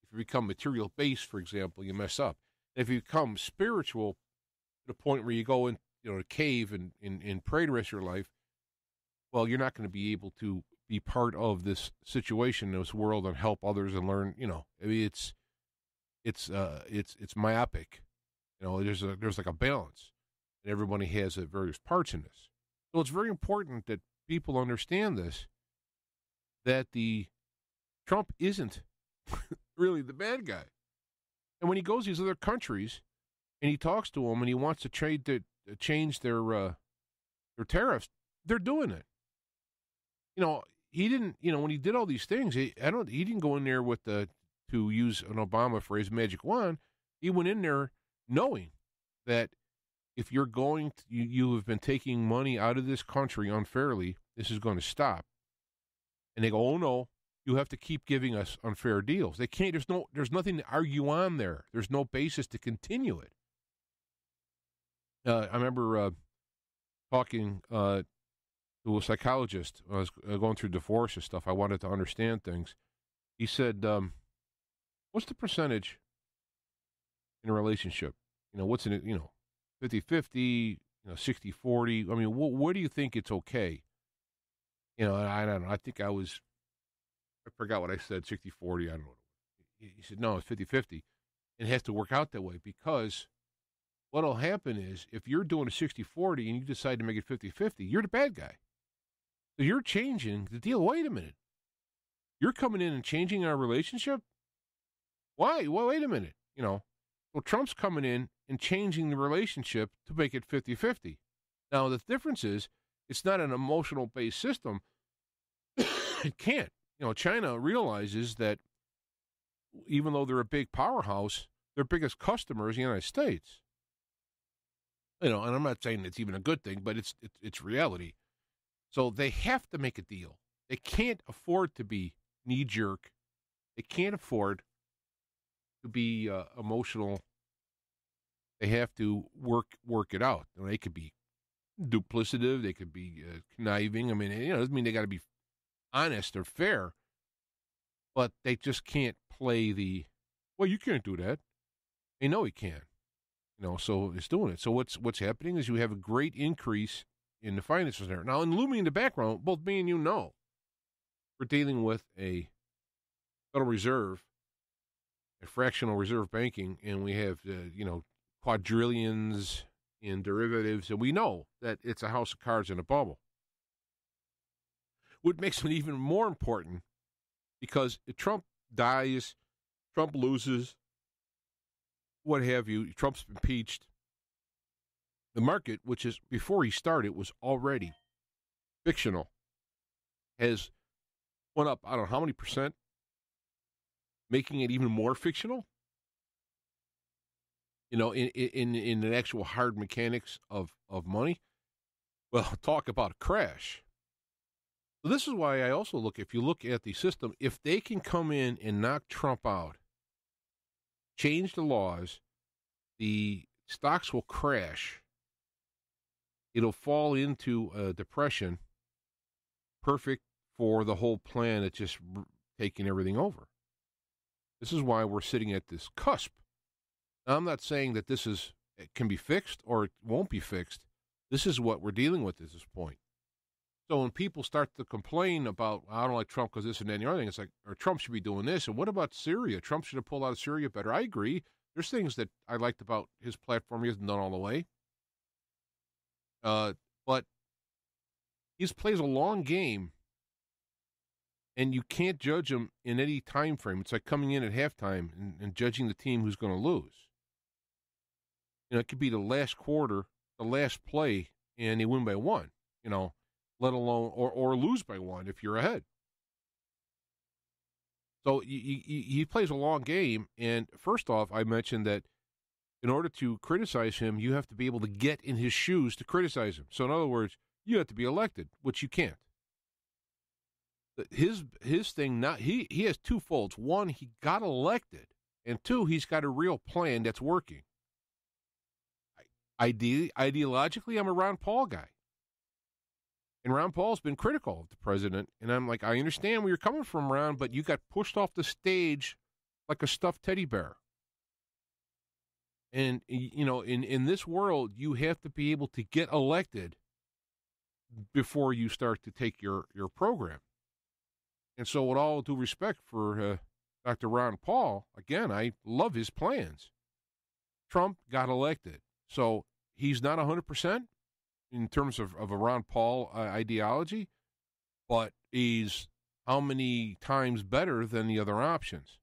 If you become material based, for example, you mess up. If you become spiritual to the point where you go in, a cave and pray the rest of your life, well, you're not going to be able to be part of this situation, this world, and help others and learn. I mean, it's myopic. There's like a balance, and everybody has various parts in this. So it's very important that people understand this. That the Trump isn't really the bad guy, and when he goes to these other countries and he talks to them and he wants to change their tariffs, they're doing it. He didn't. When he did all these things, he didn't go in there with to use an Obama phrase, magic wand. He went in there knowing that if you're going to, you have been taking money out of this country unfairly, this is going to stop. And they go, oh no, you have to keep giving us unfair deals. They can't. There's nothing to argue on there. There's no basis to continue it. I remember talking to a psychologist. I was going through divorce and stuff. I wanted to understand things. He said, what's the percentage in a relationship? What's in it, 50-50, 60-40? I mean, where do you think it's okay? I don't know. I think I forgot what I said, 60-40. I don't know. He said, no, it's 50-50. It has to work out that way because what'll happen is if you're doing a 60-40 and you decide to make it 50-50, you're the bad guy. So you're changing the deal. Wait a minute. You're coming in and changing our relationship? Why? Well, wait a minute. Well, Trump's coming in and changing the relationship to make it 50-50. Now, the difference is it's not an emotional-based system. It can't. China realizes that even though they're a big powerhouse, their biggest customer is the United States. And I'm not saying it's even a good thing, but it's reality. So they have to make a deal. They can't afford to be knee-jerk. They can't afford to be emotional. They have to work it out. They could be duplicative. They could be conniving. I mean, it doesn't mean they got to be honest or fair, but they just can't play well, you can't do that. They know he can. So it's doing it. So what's happening is you have a great increase in the finances there. Now, in looming in the background, both me and you know, we're dealing with a Federal Reserve, a fractional reserve banking, and we have, quadrillions in derivatives, and we know that it's a house of cards in a bubble. What makes it even more important, because if Trump dies, Trump loses, what have you, Trump's impeached, the market, which is, before he started, was already fictional, has went up, I don't know how many percent, making it even more fictional. In the actual hard mechanics of money. Well, talk about a crash. So this is why I also look, if you look at the system, if they can come in and knock Trump out, change the laws, the stocks will crash. It'll fall into a depression, perfect for the whole plan that's just taking everything over. This is why we're sitting at this cusp. Now, I'm not saying that it can be fixed or it won't be fixed. This is what we're dealing with at this point. So when people start to complain about, I don't like Trump because this and that and the other thing, it's like, or Trump should be doing this, and what about Syria? Trump should have pulled out of Syria better. I agree. There's things that I liked about his platform. He hasn't done all the way. But he plays a long game, and you can't judge him in any time frame. It's like coming in at halftime and judging the team who's going to lose. It could be the last quarter, the last play, and they win by one, let alone, or lose by one if you're ahead. So he plays a long game, and first off, I mentioned that in order to criticize him, you have to be able to get in his shoes to criticize him. So in other words, you have to be elected, which you can't. His thing, he has two folds. One, he got elected, and two, he's got a real plan that's working. Ideologically, I'm a Ron Paul guy. And Ron Paul's been critical of the president. And I'm like, I understand where you're coming from, Ron, but you got pushed off the stage like a stuffed teddy bear. And, in this world, you have to be able to get elected before you start to take your program. And so with all due respect for Dr. Ron Paul, again, I love his plans. Trump got elected. So he's not 100% in terms of a Ron Paul ideology, but he's how many times better than the other options?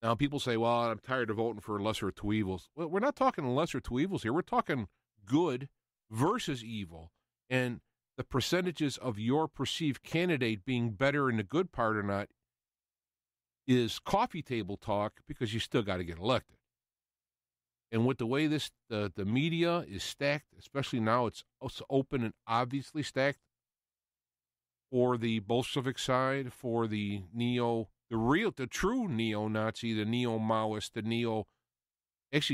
Now, people say, well, I'm tired of voting for lesser of two evils. Well, we're not talking lesser of two evils here. We're talking good versus evil. And the percentages of your perceived candidate being better in the good part or not is coffee table talk because you still got to get elected. And with the way the media is stacked, especially now it's open and obviously stacked for the Bolshevik side, for the the true neo-Nazi, the neo-Maoist, the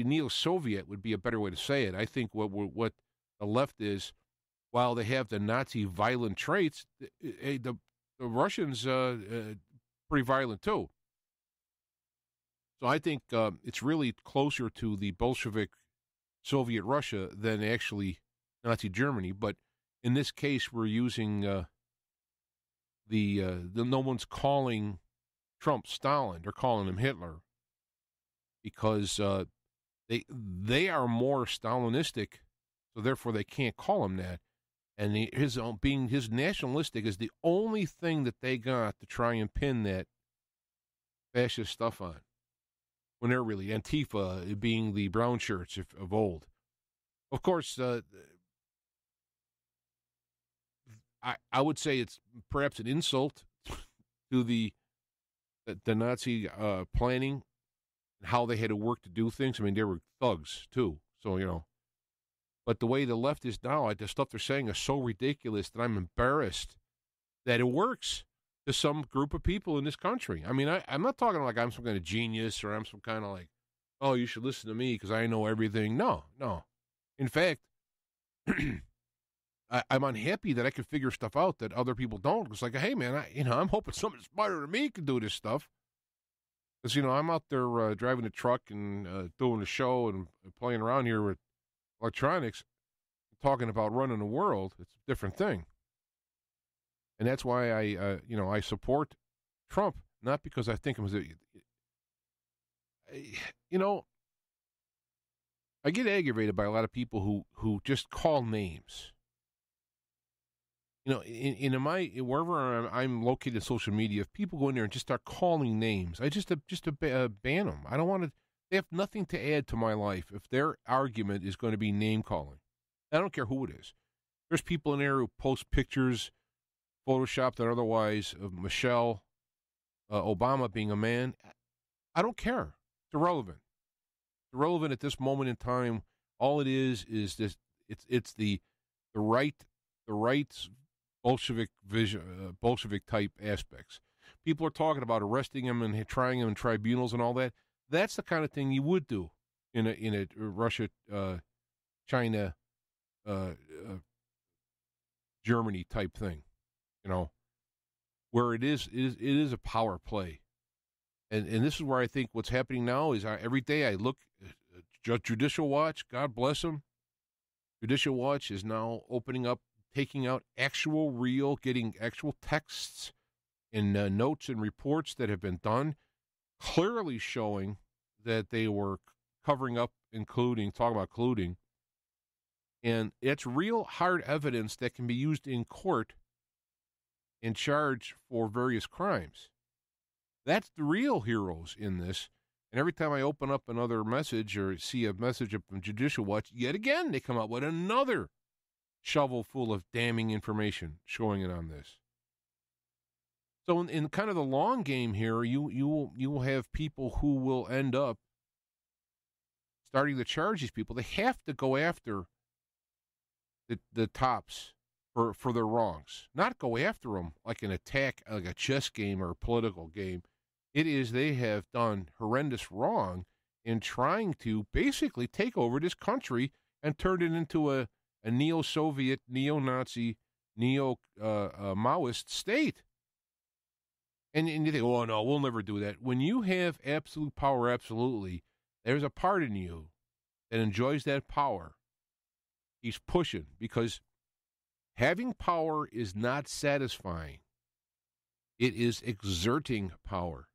neo-Soviet would be a better way to say it. I think what the left is, while they have the Nazi violent traits, the Russians pretty violent too. So I think it's really closer to the Bolshevik Soviet Russia than actually Nazi Germany. But in this case, we're using no one's calling Trump Stalin. They're calling him Hitler because they are more Stalinistic, so therefore they can't call him that. And his nationalistic is the only thing that they got to try and pin that fascist stuff on. When they're really Antifa being the brown shirts of old. Of course, I would say it's perhaps an insult to the Nazi planning and how they had to work to do things. I mean, they were thugs too, so But the way the left is now, the stuff they're saying is so ridiculous that I'm embarrassed that it works to some group of people in this country. I mean, I'm not talking like I'm some kind of genius or I'm some kind of like, oh, you should listen to me because I know everything. No. In fact, I'm unhappy that I can figure stuff out that other people don't. It's like, hey, man, I'm hoping somebody smarter than me can do this stuff. Because, I'm out there driving a truck and doing a show and playing around here with electronics, talking about running the world. It's a different thing. And that's why I support Trump, not because I think I get aggravated by a lot of people who just call names. Wherever I'm located in social media, if people go in there and just start calling names, I just ban them. I don't want to. They have nothing to add to my life if their argument is going to be name calling. I don't care who it is. There's people in there who post pictures, photoshopped or otherwise, of Michelle Obama being a man. I don't care. It's irrelevant. It's irrelevant at this moment in time. All it is this. It's the right Bolshevik vision, Bolshevik type aspects. People are talking about arresting him and trying him in tribunals and all that. That's the kind of thing you would do in a Russia, China, Germany type thing, where it is a power play. And this is where I think what's happening now is every day I look, Judicial Watch, God bless them. Judicial Watch is now opening up, taking out getting actual texts and notes and reports that have been done, clearly showing that they were covering up, talking about colluding. And it's real hard evidence that can be used in court and charged for various crimes. That's the real heroes in this. And every time I open up another message or see a message from Judicial Watch, yet again they come out with another shovel full of damning information showing it on this. So in kind of the long game here, you will have people who will end up starting to charge these people. They have to go after the tops for their wrongs, not go after them like an attack, like a chess game or a political game. It is they have done horrendous wrong in trying to basically take over this country and turn it into a neo-Soviet, neo-Nazi, neo-Maoist state. And you think, oh, no, we'll never do that. When you have absolute power, absolutely, there's a part in you that enjoys that power. He's pushing, because having power is not satisfying. It is exerting power.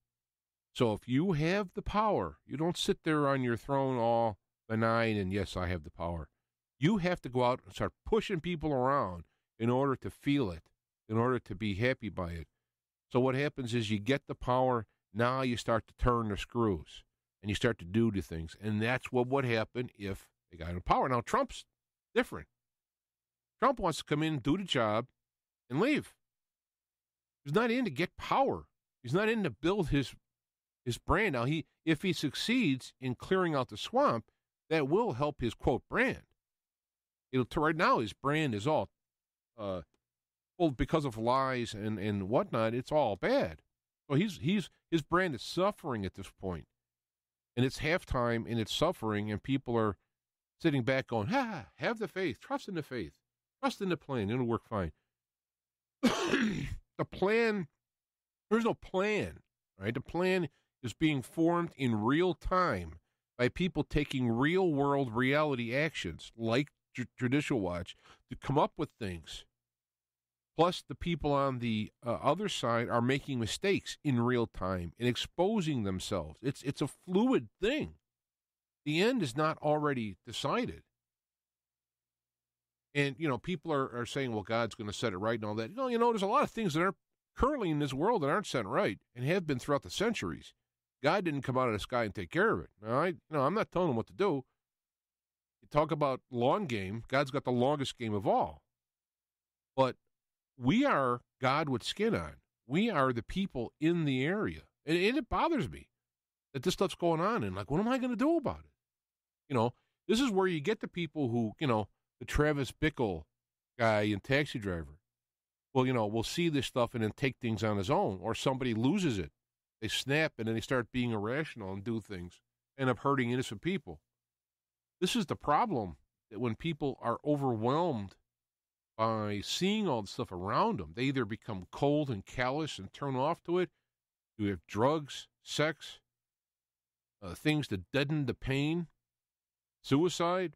So if you have the power, you don't sit there on your throne all benign and, yes, I have the power. You have to go out and start pushing people around in order to feel it, in order to be happy by it. So what happens is you get the power, now you start to turn the screws, and you start to do the things. And that's what would happen if they got in power. Now, Trump's different. Trump wants to come in, do the job, and leave. He's not in to get power. He's not in to build his brand. Now, if he succeeds in clearing out the swamp, that will help his, quote, brand. Right now, his brand is all, because of lies and whatnot, it's all bad. So his brand is suffering at this point. And it's halftime, and it's suffering, and people are sitting back going, have the faith, trust in the faith, trust in the plan, it'll work fine. The plan, there's no plan, right? The plan is being formed in real time by people taking real-world reality actions, like Judicial Watch, to come up with things. Plus, the people on the other side are making mistakes in real time and exposing themselves. It's a fluid thing. The end is not already decided. And, people are saying, well, God's going to set it right and all that. There's a lot of things that are currently in this world that aren't set right and have been throughout the centuries. God didn't come out of the sky and take care of it. All right? I'm not telling him what to do. You talk about long game. God's got the longest game of all. But we are God with skin on. We are the people in the area. And it bothers me that this stuff's going on. And, what am I going to do about it? This is where you get the people who, the Travis Bickle guy and taxi driver. Well, we'll see this stuff and then take things on his own. Or somebody loses it. They snap and then they start being irrational and do things. End up hurting innocent people. This is the problem, that when people are overwhelmed by seeing all the stuff around them, they either become cold and callous and turn off to it. You have drugs, sex, things to deaden the pain, suicide.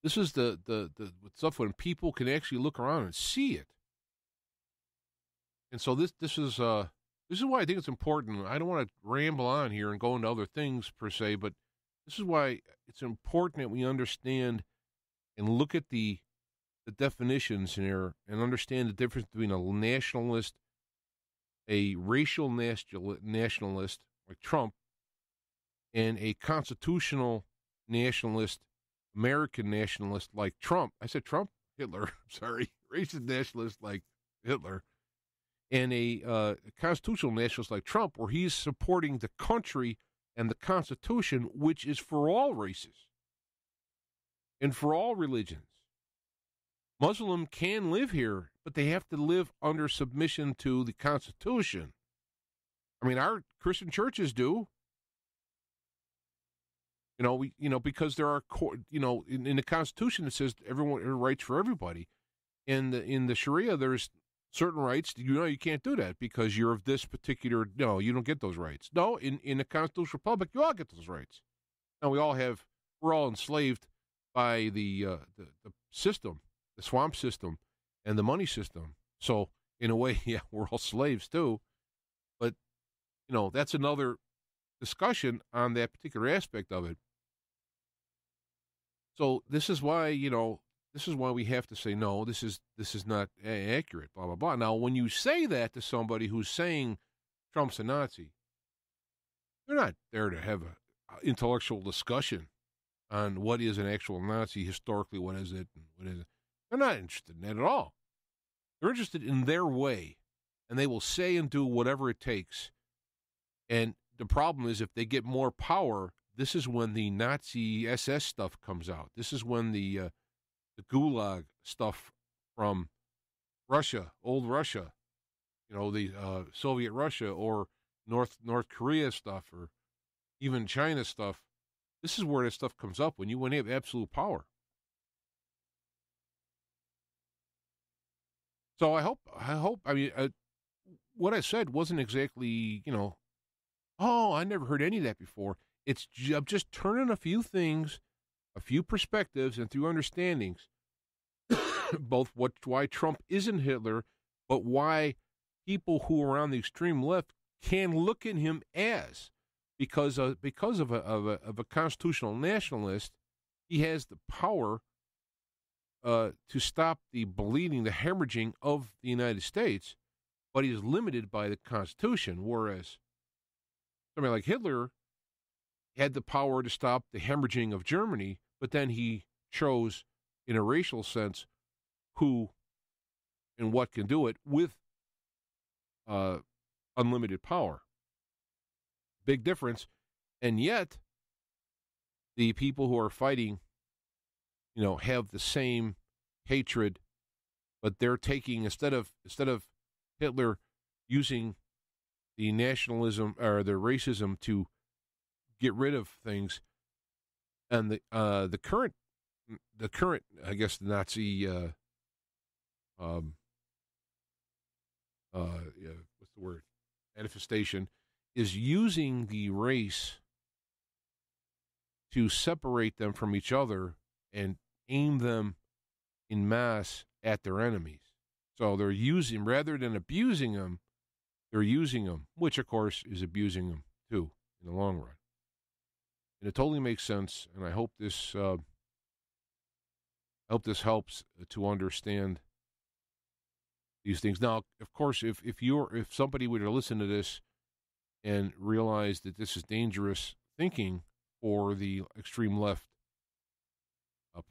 This is the stuff when people can actually look around and see it. And so this is why I think it's important. I don't want to ramble on here and go into other things per se, but this is why it's important that we understand and look at the definitions here and understand the difference between a nationalist, a racial nationalist like Trump, and a constitutional nationalist, American nationalist like Trump. I said Trump? Hitler. Sorry. Racist nationalist like Hitler. And a constitutional nationalist like Trump, where he's supporting the country and the Constitution, which is for all races and for all religions. Muslim can live here, but they have to live under submission to the Constitution. I mean, our Christian churches do. Because there are, in the Constitution it says everyone rights for everybody. In the Sharia, there's certain rights. You can't do that because you're of this particular. No, you don't get those rights. No, in the Constitutional Republic, you all get those rights. Now we're all enslaved by the system, the swamp system, and the money system. So in a way, yeah, we're all slaves too. But that's another discussion on that particular aspect of it. So this is why we have to say no. This is not accurate. Blah blah blah. Now, when you say that to somebody who's saying Trump's a Nazi, they're not there to have an intellectual discussion on what is an actual Nazi historically. What is it? And what is it? They're not interested in that at all. They're interested in their way, and they will say and do whatever it takes. And the problem is, if they get more power, this is when the Nazi SS stuff comes out. This is when the Gulag stuff from Russia, old Russia, the Soviet Russia or North Korea stuff or even China stuff. This is where that stuff comes up when you have absolute power. So I hope. I mean, what I said wasn't exactly, oh, I never heard any of that before. I'm just turning a few things, a few perspectives, and through understandings, both why Trump isn't Hitler, but why people who are on the extreme left can look at him as, because of a constitutional nationalist, he has the power to stop the bleeding, the hemorrhaging of the United States, but he is limited by the Constitution, whereas somebody like Hitler had the power to stop the hemorrhaging of Germany, but then he chose, in a racial sense, who and what can do it with unlimited power. Big difference. And yet, the people who are fighting, have the same hatred, but they're taking, instead of Hitler using the nationalism or the racism to get rid of things, and the current, I guess, the Nazi, what's the word? Manifestation is using the race to separate them from each other and aim them in mass at their enemies. So they're using, rather than abusing them, they're using them, which of course is abusing them too in the long run. And it totally makes sense, and I hope this helps to understand these things. Now, of course, if somebody were to listen to this and realize that this is dangerous thinking for the extreme left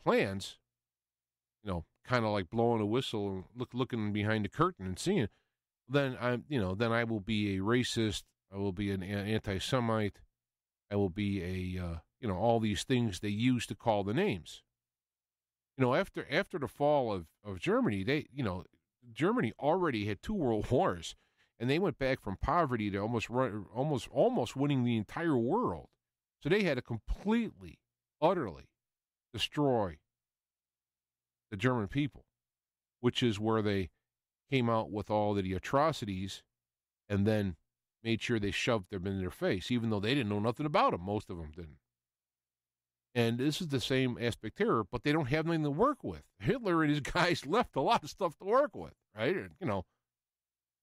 plans, kind of like blowing a whistle and looking behind the curtain and seeing, then I will be a racist. I will be an anti-Semite. I will be all these things they use to call the names. After the fall of Germany, Germany already had 2 world wars, and they went back from poverty to almost winning the entire world. So they had to completely, utterly destroy the German people, which is where they came out with all the atrocities, and then made sure they shoved them in their face, even though they didn't know nothing about them. Most of them didn't. And this is the same aspect here, but they don't have nothing to work with. Hitler and his guys left a lot of stuff to work with, right?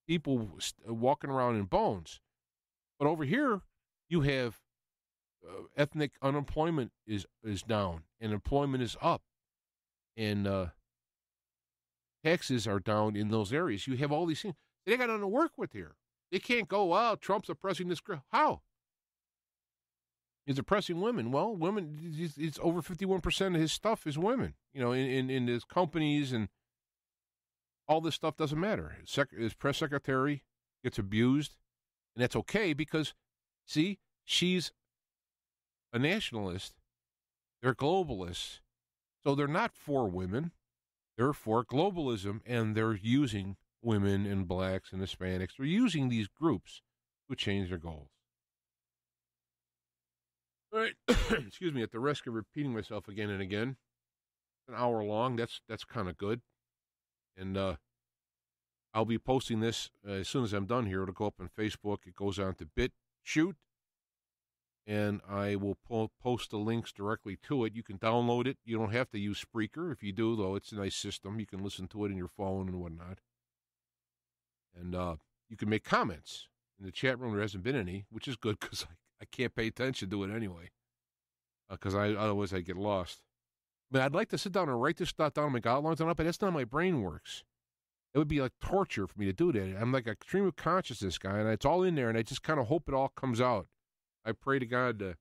People walking around in bones. But over here, you have ethnic unemployment is down, and employment is up, and taxes are down in those areas. You have all these things. They got nothing to work with here. They can't go, wow, Trump's oppressing this girl. How? He's oppressing women. Well, women, it's over 51% of his stuff is women. In his companies, and all this stuff doesn't matter. His press secretary gets abused, and that's okay because, see, she's a nationalist. They're globalists, so they're not for women. They're for globalism, and they're using women and blacks and Hispanics. They're using these groups to change their goals. All right, excuse me, at the risk of repeating myself again and again, an hour long, that's kind of good. And I'll be posting this as soon as I'm done here. It'll go up on Facebook. It goes on to BitChute, and I will post the links directly to it. You can download it. You don't have to use Spreaker. If you do, though, it's a nice system. You can listen to it in your phone and whatnot. And you can make comments. In the chat room, there hasn't been any, which is good because I can't pay attention to it anyway, because otherwise I get lost. But I'd like to sit down and write this stuff down and make outlines on it, but that's not how my brain works. It would be like torture for me to do that. I'm like a stream of consciousness guy, and it's all in there, and I just kind of hope it all comes out. I pray to God to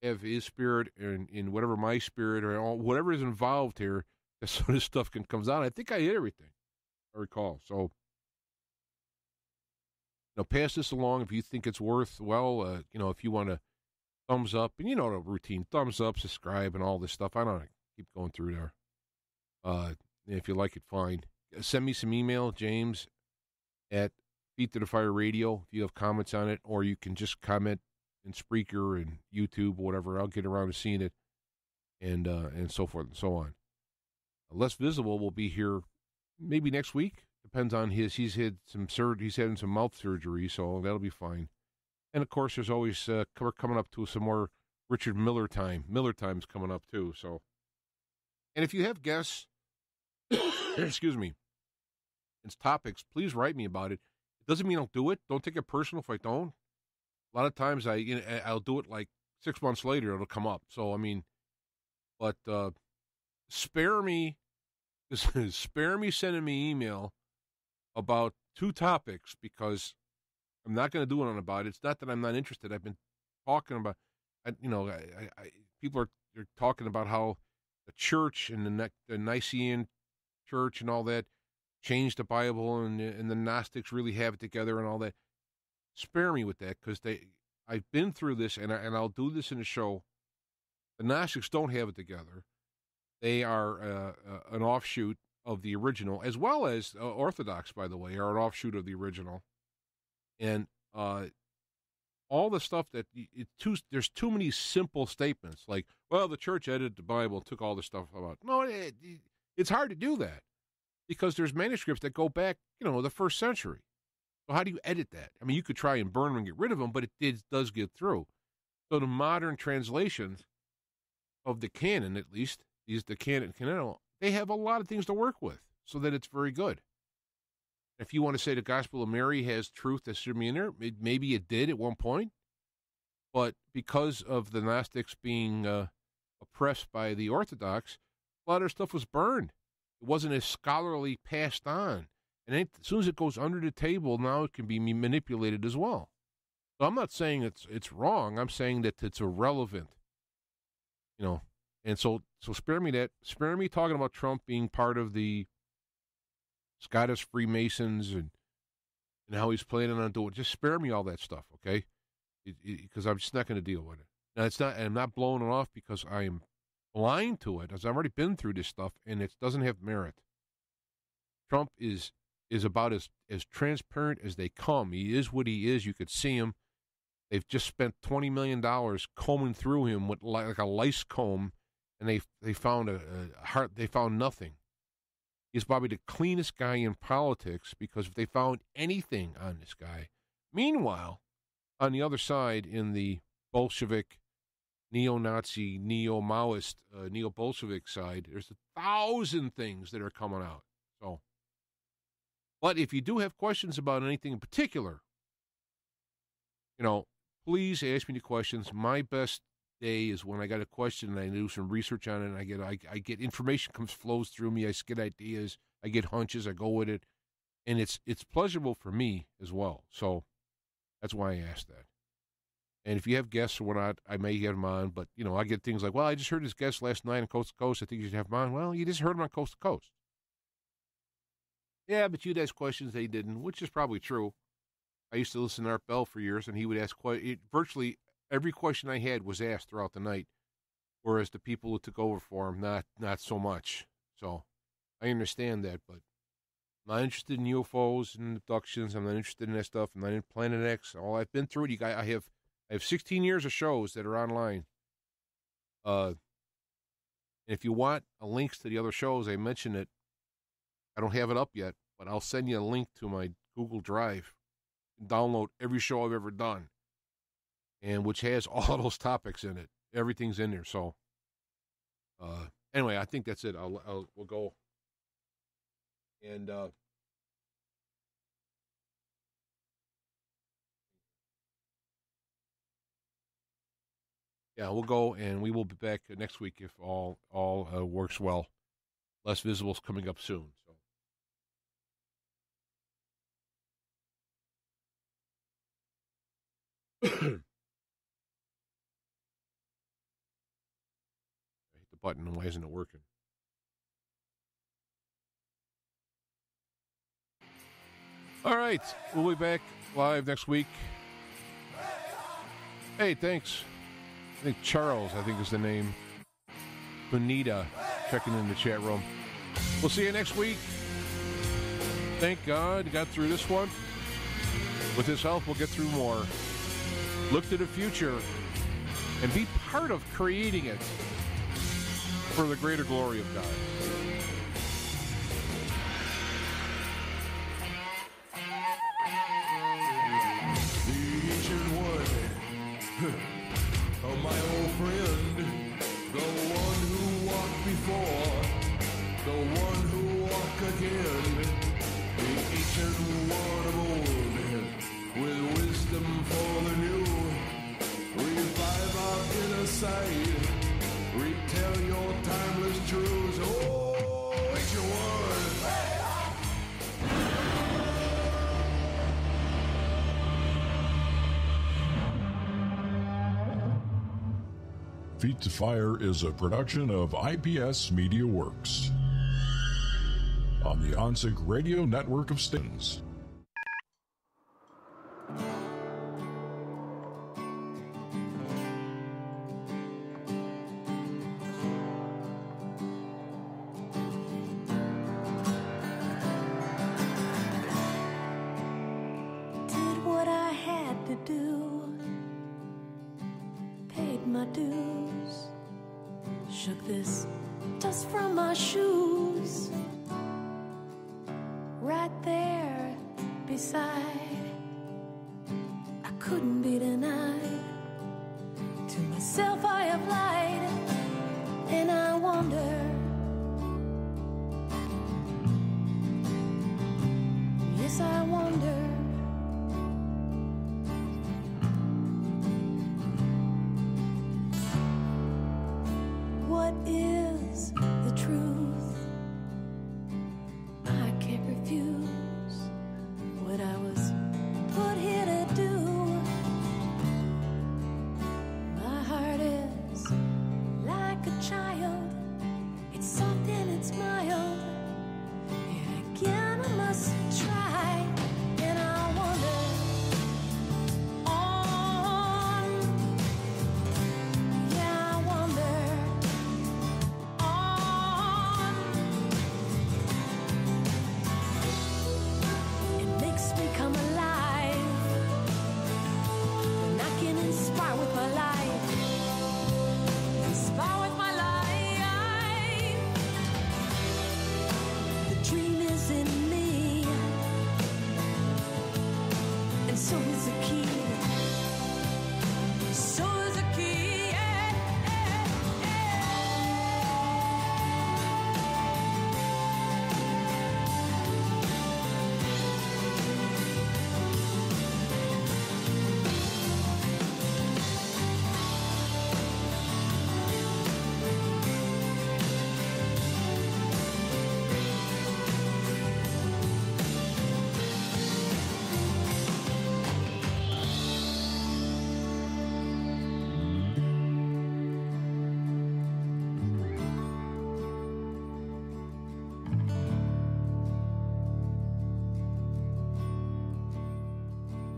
have His spirit in whatever my spirit or whatever is involved here, so this stuff comes out. I think I hit everything, I recall. So, pass this along if you think it's worthwhile. If you want to thumbs up, and the routine, thumbs up, subscribe, and all this stuff. I don't keep going through there. If you like it, fine. Send me some email, James at Feet to the Fire Radio, if you have comments on it, or you can just comment in Spreaker and YouTube, whatever. I'll get around to seeing it, and so forth and so on. Less Visible will be here maybe next week. Depends on he's having some mouth surgery, so that'll be fine. And of course, there's always we're coming up to some more Richard Miller time. Miller time's coming up too. So, and if you have guests, excuse me, it's topics, please write me about it. It doesn't mean I'll do it. Don't take it personal if I don't. A lot of times I'll do it like 6 months later. It'll come up. So but spare me sending me email about 2 topics, because I'm not going to do it about it. It's not that I'm not interested. I've been talking about, people are talking about how the church and the Nicene church and all that changed the Bible, and the Gnostics really have it together and all that. Spare me with that, because I've been through this, and I'll do this in the show. The Gnostics don't have it together. They are an offshoot of the original, as well as Orthodox, by the way, are an offshoot of the original. And all the stuff that there's too many simple statements like, well, the church edited the Bible and took all this stuff about. No, it's hard to do that, because there's manuscripts that go back, the first century. So how do you edit that? I mean, you could try and burn them and get rid of them, but it does get through. So the modern translations of the canon, at least, the canon, they have a lot of things to work with, so that it's very good. If you want to say the Gospel of Mary has truth that should be in there, maybe it did at one point, but because of the Gnostics being oppressed by the Orthodox, a lot of their stuff was burned. It wasn't as scholarly passed on. And as soon as it goes under the table, now it can be manipulated as well. So I'm not saying it's wrong. I'm saying that it's irrelevant. And so spare me that. Spare me talking about Trump being part of the Scottish Freemasons and how he's planning on doing it. Just spare me all that stuff, okay? Because I'm just not going to deal with it. Now, I'm not blowing it off because I am blind to it, as I've already been through this stuff, and it doesn't have merit. Trump is about as transparent as they come. He is what he is. You could see him. They've just spent $20 million combing through him with like a lice comb, and they found they found nothing. He's probably the cleanest guy in politics, because if they found anything on this guy. Meanwhile, on the other side, in the Bolshevik, neo-Nazi, neo-Maoist, neo-Bolshevik side, there's 1,000 things that are coming out. So, but if you do have questions about anything in particular, please ask me the questions. My best day is when I got a question and I do some research on it, and I get information flows through me. I get ideas, I get hunches, I go with it, and it's pleasurable for me as well. So that's why I asked that. And if you have guests or whatnot, I may get them on. But I get things like, well, I just heard this guest last night on Coast to Coast. I think you should have them on. Well, you just heard him on Coast to Coast. Yeah, but you'd ask questions they didn't, which is probably true. I used to listen to Art Bell for years, and he would ask virtually every question I had was asked throughout the night, whereas the people who took over for him, not so much. So I understand that, but I'm not interested in UFOs and abductions. I'm not interested in that stuff. I'm not in Planet X. All I've been through it. I have 16 years of shows that are online. If you want links to the other shows, I mentioned it. I don't have it up yet, but I'll send you a link to my Google Drive. Download every show I've ever done, and which has all those topics in it. Everything's in there. So, anyway, I think that's it. We'll go. And yeah, we'll go, and we will be back next week if all works well. Less Visible's coming up soon. So. I hit the button, and why isn't it working? All right, we'll be back live next week. Hey, thanks. I think Charles, is the name. Bonita, checking in the chat room. We'll see you next week. Thank God, got through this one. With his help, we'll get through more. Look to the future and be part of creating it for the greater glory of God. The ancient one, oh my old friend, the one who walked before, the one who walked again, the ancient one of old, with wisdom for the new, revive our inner sight, retell your timeless truths. Oh, ancient one. Feet to Fire is a production of IPS Media Works on the OnSync Radio network of stations. Did what I had to do, paid my dues, shook this dust from my shoes, right there beside. I couldn't be denied. To myself I have lied, and I wonder, yes, I wonder. What is the truth? I can't refuse what I was put here to do. My heart is like a child. It's soft and it's mild. Yet again I must try. And I wonder on. Yeah, I wonder on. It makes me come alive when I can inspire with my life. Inspire with my life. The dream is in me, and so is the key. So is the key. Yeah,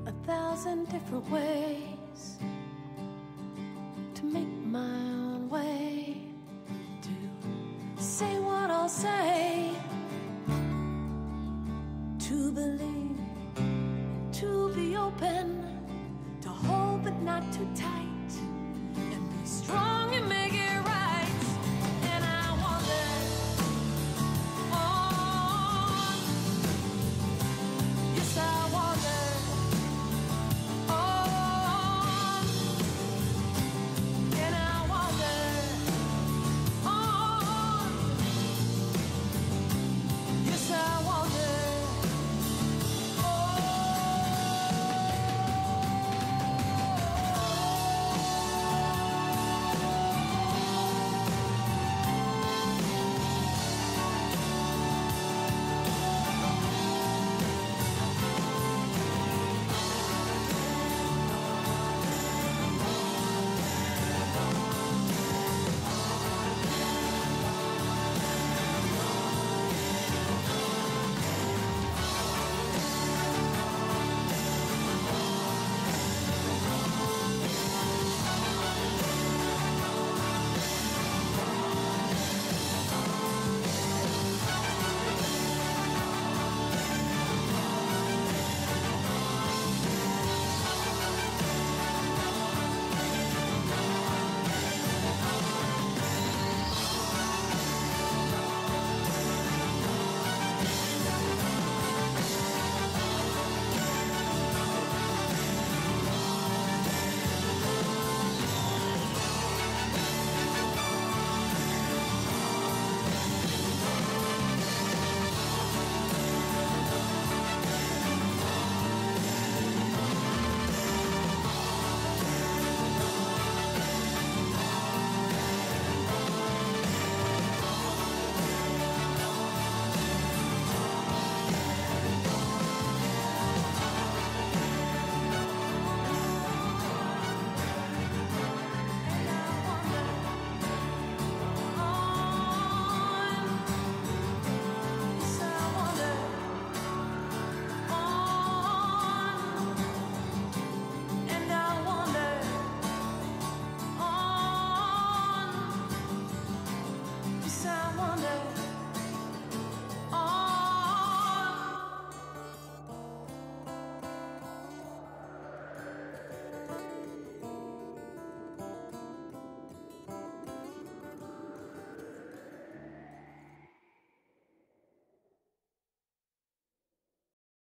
a thousand different ways to make my own way, to say what I'll say. too tight.